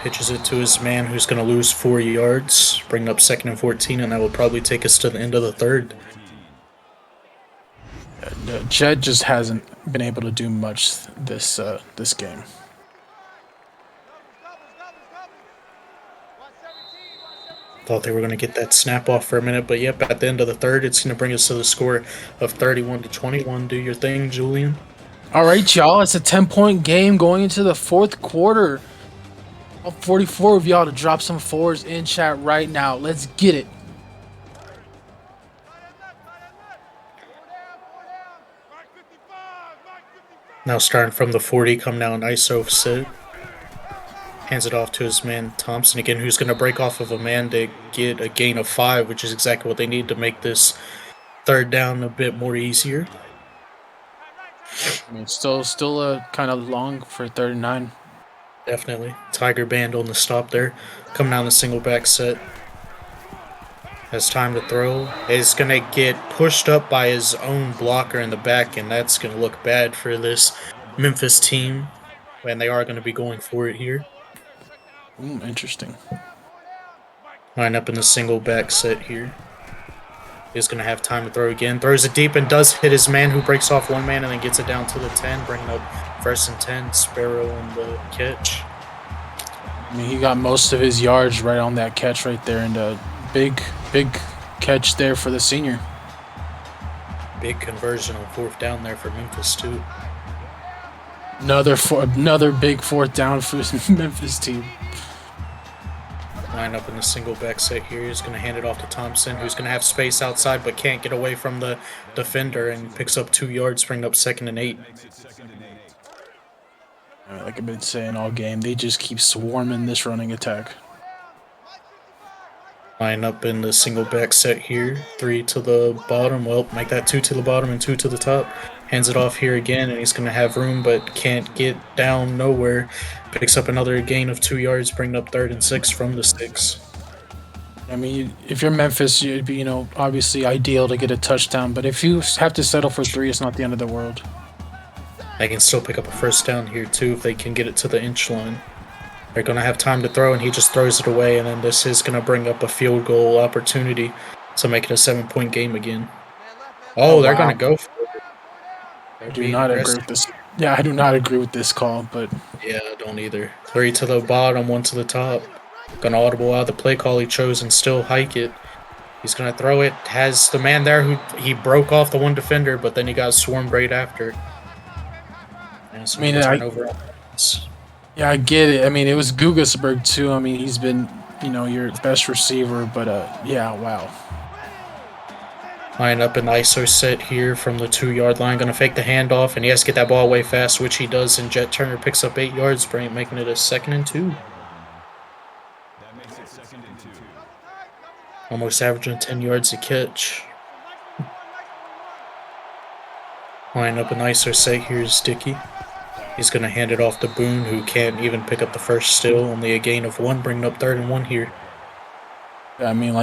Pitches it to his man, who's going to lose 4 yards, bringing up 2nd and 14, and that will probably take us to the end of the third. Jed just hasn't been able to do much this game. Thought they were going to get that snap off for a minute, but yep, at the end of the third, it's going to bring us to the score of 31-21. Do your thing, Julian. All right, y'all. It's a 10-point game going into the fourth quarter. All 44 of y'all to drop some fours in chat right now. Let's get it. Now starting from the 40, come down ISO set. Hands it off to his man Thompson again, who's going to break off of a man to get a gain of 5, which is exactly what they need to make this third down a bit more easier. I mean, still kind of long for 3rd and 9. Definitely. Tiger Band on the stop there. Coming down the single back set. Has time to throw. Is going to get pushed up by his own blocker in the back, and that's going to look bad for this Memphis team. And they are going to be going for it here. Interesting. Line up in the single back set here. He's going to have time to throw again. Throws it deep and does hit his man, who breaks off one man and then gets it down to the 10, bringing up 1st and 10. Sparrow on the catch. I mean, he got most of his yards right on that catch right there, and a big catch there for the senior. Big conversion on 4th down there for Memphis, too. Another big 4th down for the Memphis team. Line up in the single back set here. He's going to hand it off to Thompson, who's going to have space outside but can't get away from the defender and picks up 2 yards, bringing up 2nd and 8. Like I've been saying all game, they just keep swarming this running attack. Line up in the single back set here. 3 to the bottom. Well, make that 2 to the bottom and 2 to the top. Hands it off here again, and he's going to have room but can't get down nowhere. Picks up another gain of 2 yards, bringing up 3rd and 6 from the 6. I mean, if you're Memphis, it'd be, obviously ideal to get a touchdown. But if you have to settle for 3, it's not the end of the world. They can still pick up a first down here, too, if they can get it to the inch line. They're going to have time to throw, and he just throws it away, and then this is going to bring up a field goal opportunity to make it a 7-point game again. Oh, they're going to go for it. I do not agree with this. Yeah, I do not agree with this call, but... Yeah, I don't either. 3 to the bottom, 1 to the top. Gonna audible out the play call he chose and still hike it. He's going to throw it. Has the man there who he broke off the one defender, but then he got swarmed right after. And it's I going to mean, be turnover. yeah, I get it. I mean, it was Gugasberg too. I mean, he's been, your best receiver, but yeah, wow. Line up an ISO set here from the 2-yard line. Going to fake the handoff, and he has to get that ball away fast, which he does. And Jet Turner picks up 8 yards, making it a 2nd and 2. That makes it 2nd and 2. Almost averaging 10 yards a catch. Line up an ISO set. Here's Dickey. He's going to hand it off to Boone, who can't even pick up the first still. Only a gain of 1, bringing up 3rd and 1 here. I mean,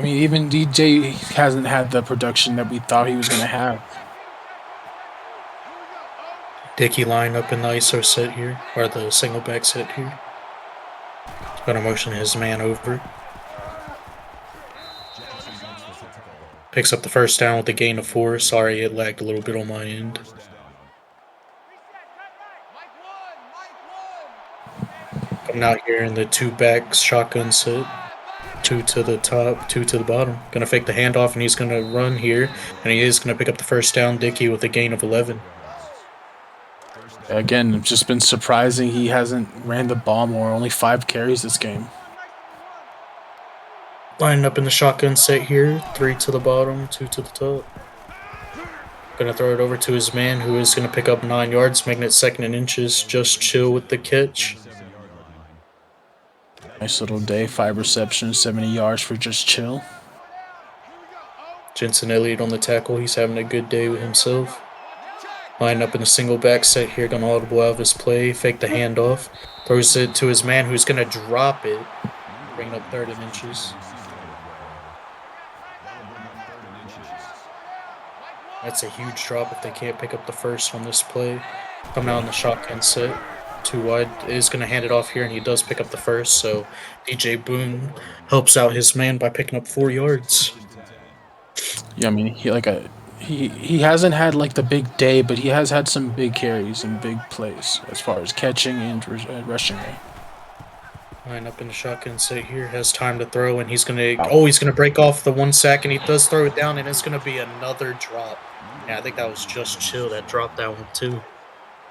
even DJ hasn't had the production that we thought he was going to have. Dickey line up in the ISO set here, or the single back set here. He's going to motion his man over. Picks up the first down with a gain of 4. Sorry, it lagged a little bit on my end. Coming out here in the 2-back shotgun set. 2 to the top, 2 to the bottom. Going to fake the handoff, and he's going to run here. And he is going to pick up the first down. Dickey with a gain of 11. Again, it's just been surprising he hasn't ran the ball more. Only 5 carries this game. Lining up in the shotgun set here. 3 to the bottom, 2 to the top. Going to throw it over to his man, who is going to pick up 9 yards, making it 2nd and inches. Just chill with the catch. Nice little day. 5 receptions, 70 yards for just chill. Jensen Elliott on the tackle. He's having a good day with himself. Line up in a single back set here. Going to audible out of his play. Fake the handoff. Throws it to his man, who's going to drop it. Bringing up 3rd and inches. That's a huge drop if they can't pick up the first on this play. Coming out in the shotgun set. 2 wide. Is going to hand it off here, and he does pick up the first. So DJ Boone helps out his man by picking up 4 yards. Yeah, I mean, he hasn't had like the big day, but he has had some big carries and big plays as far as catching and rushing. Line up in the shotgun set here. Has time to throw, and he's going to break off the 1 sack, and he does throw it down, and it's going to be another drop. Yeah, I think that was just chill that dropped that one too.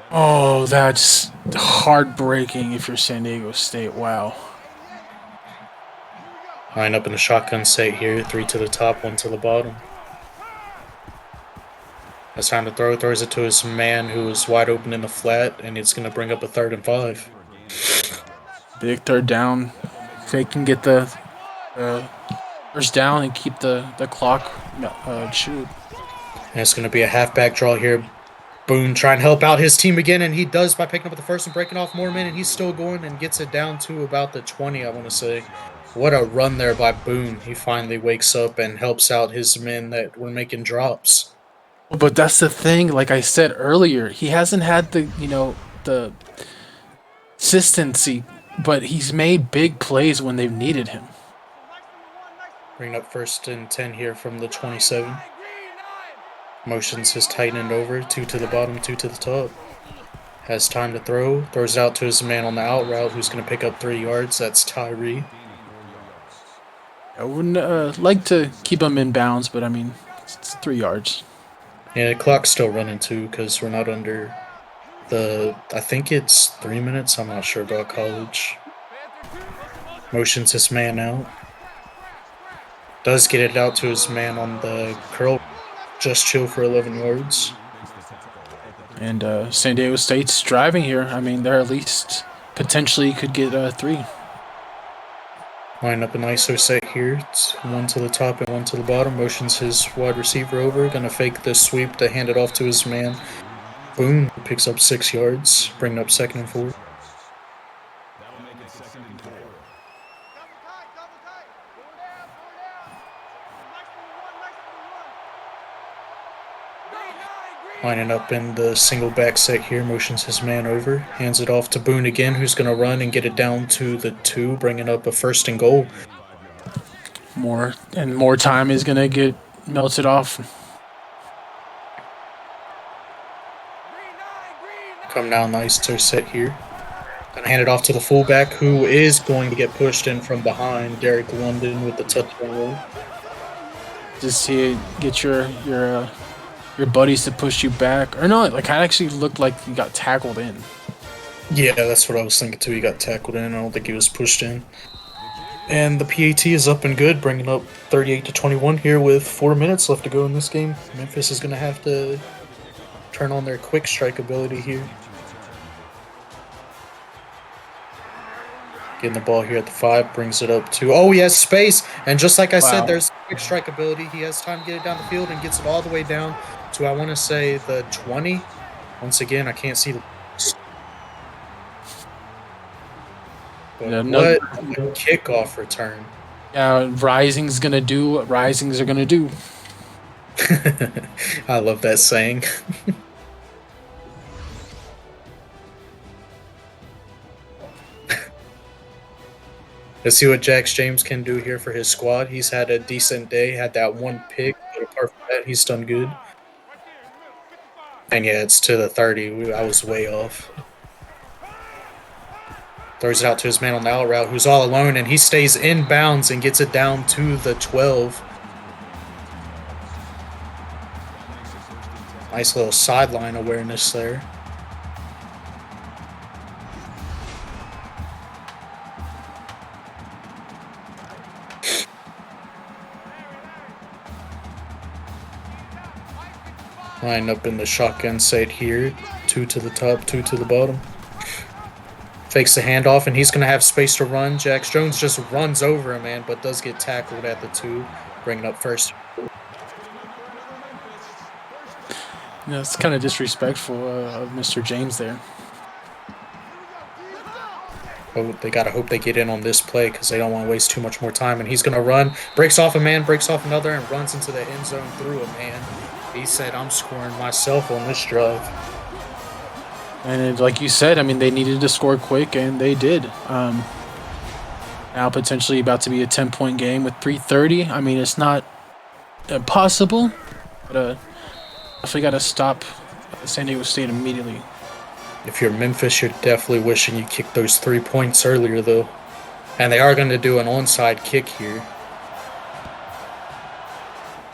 Oh, that's heartbreaking if you're San Diego State. Wow. Line up in the shotgun set here. 3 to the top, 1 to the bottom. Has time to throw. Throws it to his man, who is wide open in the flat, and it's going to bring up a 3rd and 5. Big 3rd down. If they can get the first down and keep the clock chewed. And it's going to be a halfback draw here. Boone trying to help out his team again, and he does by picking up the first and breaking off more men, and he's still going and gets it down to about the 20, I want to say. What a run there by Boone. He finally wakes up and helps out his men that were making drops. But that's the thing, like I said earlier, he hasn't had the consistency, but he's made big plays when they've needed him. Bring up 1st and 10 here from the 27. Motions his tight end over. 2 to the bottom, 2 to the top. Has time to throw. Throws it out to his man on the out route, who's going to pick up 3 yards. That's Tyree. I wouldn't like to keep him in bounds, but I mean, it's 3 yards. Yeah, the clock's still running too, because we're not under I think it's 3 minutes. I'm not sure about college. Motions his man out. Does get it out to his man on the curl. Just chill for 11 yards. And San Diego State's driving here. I mean, they're at least potentially could get 3. Line up an ISO set here. It's 1 to the top and 1 to the bottom. Motions his wide receiver over. Gonna fake the sweep to hand it off to his man. Boom. Picks up 6 yards. Bringing up 2nd and 4. Lining up in the single back set here, motions his man over, hands it off to Boone again, who's going to run and get it down to the 2, bringing up a 1st and goal. More time is going to get melted off. Come down nice to set here. Gonna hand it off to the fullback, who is going to get pushed in from behind. Derek London with the touchdown run. Just see get your buddies to push you back, or no? Like I actually looked like you got tackled in. Yeah, that's what I was thinking too. He got tackled in. I don't think he was pushed in. And the PAT is up and good, bringing up 38-21 here with 4 minutes left to go in this game. Memphis is going to have to turn on their quick strike ability here. Getting the ball here at the 5, brings it up to... Oh, he has space! And just like I said, there's quick strike ability. He has time to get it down the field and gets it all the way down to, I want to say, the 20. Once again, I can't see the... But Yeah, what a kickoff return. Rising's gonna do what Risings are gonna do. I love that saying. Let's see what Jax James can do here for his squad. He's had a decent day, had that one pick, but apart from that, he's done good. And yeah, it's to the 30. I was way off. Throws it out to his man on the out route, who's all alone, and he stays in bounds and gets it down to the 12. Nice little sideline awareness there. Line up in the shotgun set here. 2 to the top, 2 to the bottom. Fakes the handoff, and he's going to have space to run. Jax Jones just runs over him, man, but does get tackled at the 2, bringing up first. Yeah, it's kind of disrespectful of Mr. James there. Oh, they got to hope they get in on this play because they don't want to waste too much more time. And he's going to run, breaks off a man, breaks off another, and runs into the end zone through a man. He said, I'm scoring myself on this drive. And like you said, I mean, they needed to score quick, and they did. Now potentially about to be a 10-point game with 3:30. I mean, it's not impossible, but definitely got to stop San Diego State immediately. If you're Memphis, you're definitely wishing you kicked those 3 points earlier, though. And they are going to do an onside kick here.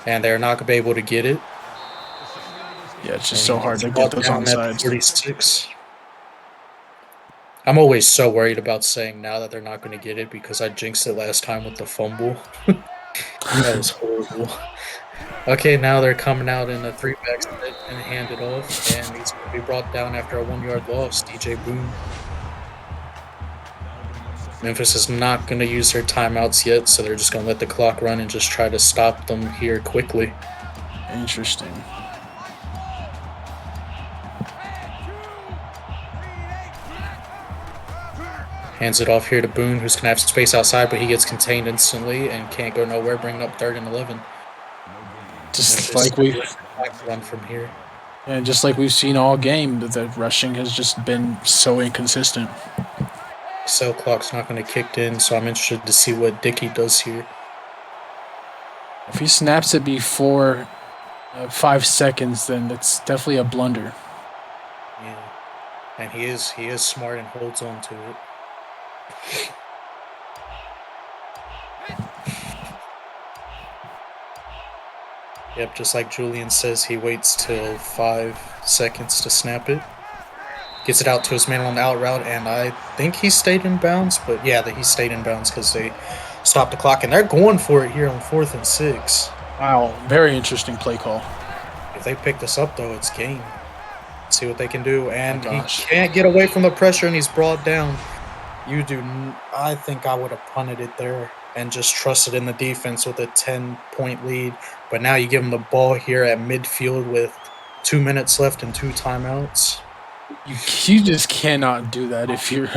And they're not going to be able to get it. Yeah, it's just so hard to get those onsides. 46. I'm always so worried about saying now that they're not going to get it because I jinxed it last time with the fumble. That was horrible. Okay, now they're coming out in a 3-back set and hand it off, and he's going to be brought down after a 1-yard loss. DJ Boone. Memphis is not going to use their timeouts yet, so they're just going to let the clock run and just try to stop them here quickly. Interesting. Hands it off here to Boone, who's going to have space outside, but he gets contained instantly and can't go nowhere, bringing up 3rd and 11. Just like we run from here. And just like we've seen all game, the rushing has just been so inconsistent. Cell clock's not going to kick in, so I'm interested to see what Dickey does here. If he snaps it before 5 seconds, then that's definitely a blunder. Yeah, and he is smart and holds on to it. Yep, just like Julian says, he waits till 5 seconds to snap it. Gets it out to his man on the out route, and I think he stayed in bounds. But yeah, he stayed in bounds because they stopped the clock, and they're going for it here on 4th and 6. Wow, very interesting play call. If they pick this up, though, it's game. Let's see what they can do, and he can't get away from the pressure, and he's brought down. I think I would have punted it there and just trusted in the defense with a 10-point lead. But now you give him the ball here at midfield with 2 minutes left and 2 timeouts. You just cannot do that if you're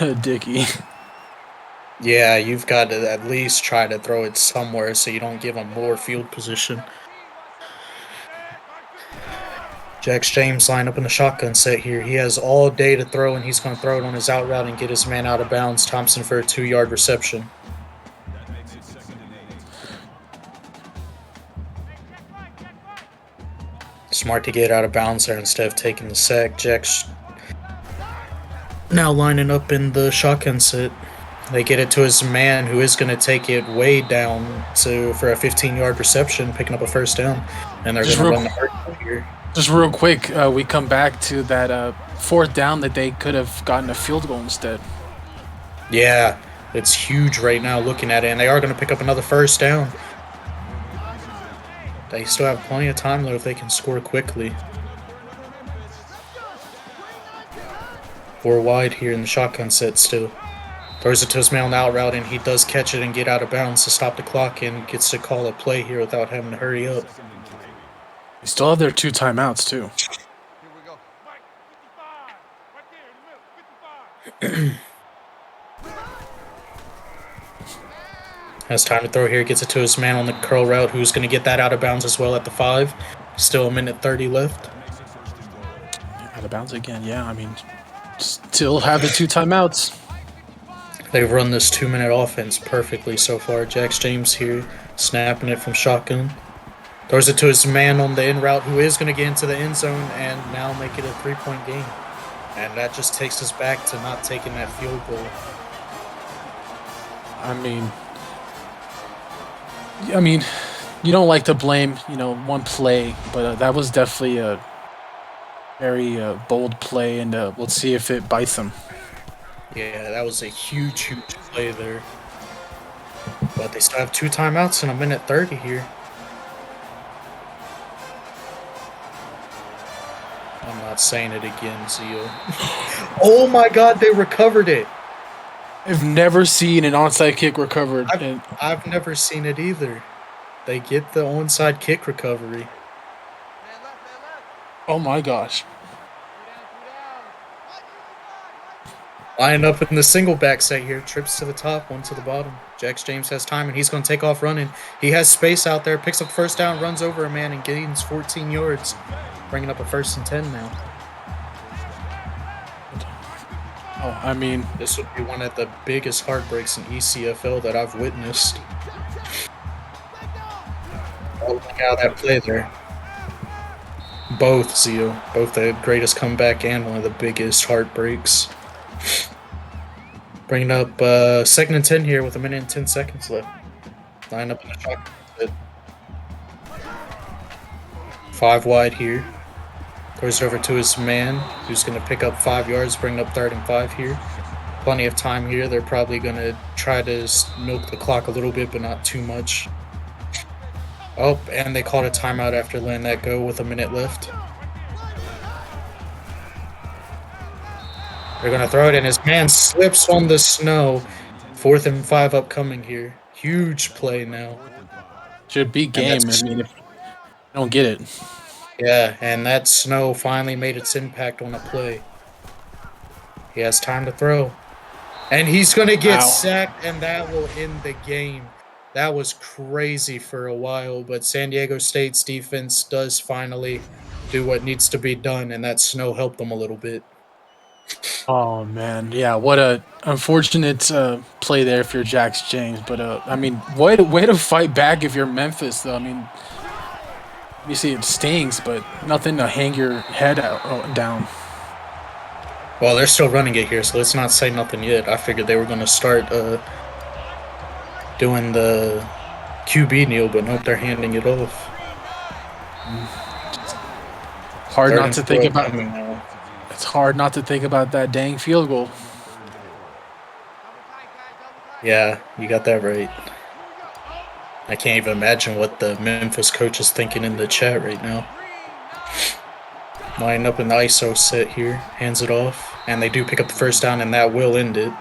a Dickey. Yeah, you've got to at least try to throw it somewhere so you don't give him more field position. Jax James line up in the shotgun set here. He has all day to throw, and he's going to throw it on his out route and get his man out of bounds. Thompson for a 2-yard reception. Smart to get out of bounds there instead of taking the sack. Jax Now lining up in the shotgun set. They get it to his man, who is going to take it way down for a 15-yard reception, picking up a first down, and they're Just going to real, run the hard here. just real quick, we come back to that fourth down that they could have gotten a field goal instead. Yeah, it's huge right now looking at it, and they are going to pick up another first down. They still have plenty of time, though, if they can score quickly. 4 wide here in the shotgun set still. Throws it to his man on the out route, and he does catch it and get out of bounds to stop the clock and gets to call a play here without having to hurry up. They still have their 2 timeouts too. Has time to throw here, gets it to his man on the curl route, who's going to get that out of bounds as well at the 5. Still a minute 30 left. Out of bounds again, yeah. I mean, still have the 2 timeouts. They've run this 2-minute offense perfectly so far. Jax James here, snapping it from shotgun. Throws it to his man on the in route, who is going to get into the end zone and now make it a 3-point game. And that just takes us back to not taking that field goal. I mean, you don't like to blame, one play, but that was definitely a very bold play, and we'll see if it bites them. Yeah, that was a huge, huge play there. But they still have 2 timeouts in a minute 30 here. I'm not saying it again, Zio. Oh my god, they recovered it! I've never seen an onside kick recovered. I've never seen it either. They get the onside kick recovery. Oh my gosh. Lining up in the single back set here. Trips to the top, one to the bottom. Jax James has time, and he's going to take off running. He has space out there, picks up first down, runs over a man, and gains 14 yards. Bringing up a 1st and 10 now. Oh, I mean, this would be one of the biggest heartbreaks in ECFL that I've witnessed. Oh, look out that play there. Both, Zio. Both the greatest comeback and one of the biggest heartbreaks. Bringing up 2nd and 10 here with a minute and 10 seconds left. Line up in the shotgun. 5 wide here. Throws over to his man, who's going to pick up 5 yards, bring up 3rd and 5 here. Plenty of time here. They're probably going to try to milk the clock a little bit, but not too much. Oh, and they called a timeout after letting that go with a minute left. They're going to throw it, and his man slips on the snow. 4th and 5 upcoming here. Huge play now. Should be game. I mean, if you don't get it. Yeah, and that snow finally made its impact on a play. He has time to throw. And he's going to get sacked, and that will end the game. That was crazy for a while, but San Diego State's defense does finally do what needs to be done, and that snow helped them a little bit. Oh, man. Yeah, what a unfortunate play there for Jax James. But, I mean, way to fight back if you're Memphis, though. I mean, you see it stings, but nothing to hang your head down. Well, they're still running it here, so let's not say nothing yet. I figured they were going to start doing the QB kneel, but nope, they're handing it off. Hard not to think about. It's hard not to think about that dang field goal. Yeah, you got that right. I can't even imagine what the Memphis coach is thinking in the chat right now. Lining up in the ISO set here, hands it off, and they do pick up the 1st down, and that will end it.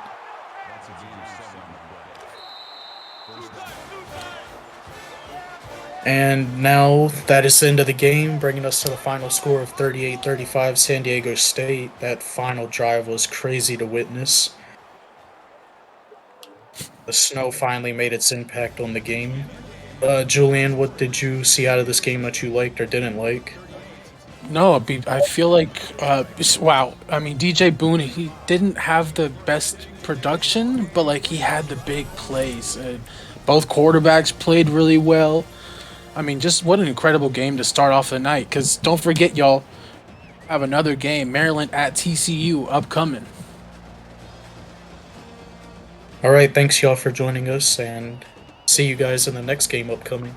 And now that is the end of the game, bringing us to the final score of 38-35 San Diego State. That final drive was crazy to witness. The snow finally made its impact on the game. Julian, what did you see out of this game that you liked or didn't like? No, I feel like, wow. I mean, DJ Boone, he didn't have the best production, but, like, he had the big plays. Both quarterbacks played really well. I mean, just what an incredible game to start off the night. Because don't forget, y'all, have another game, Maryland at TCU, upcoming. Alright, thanks y'all for joining us, and see you guys in the next game upcoming.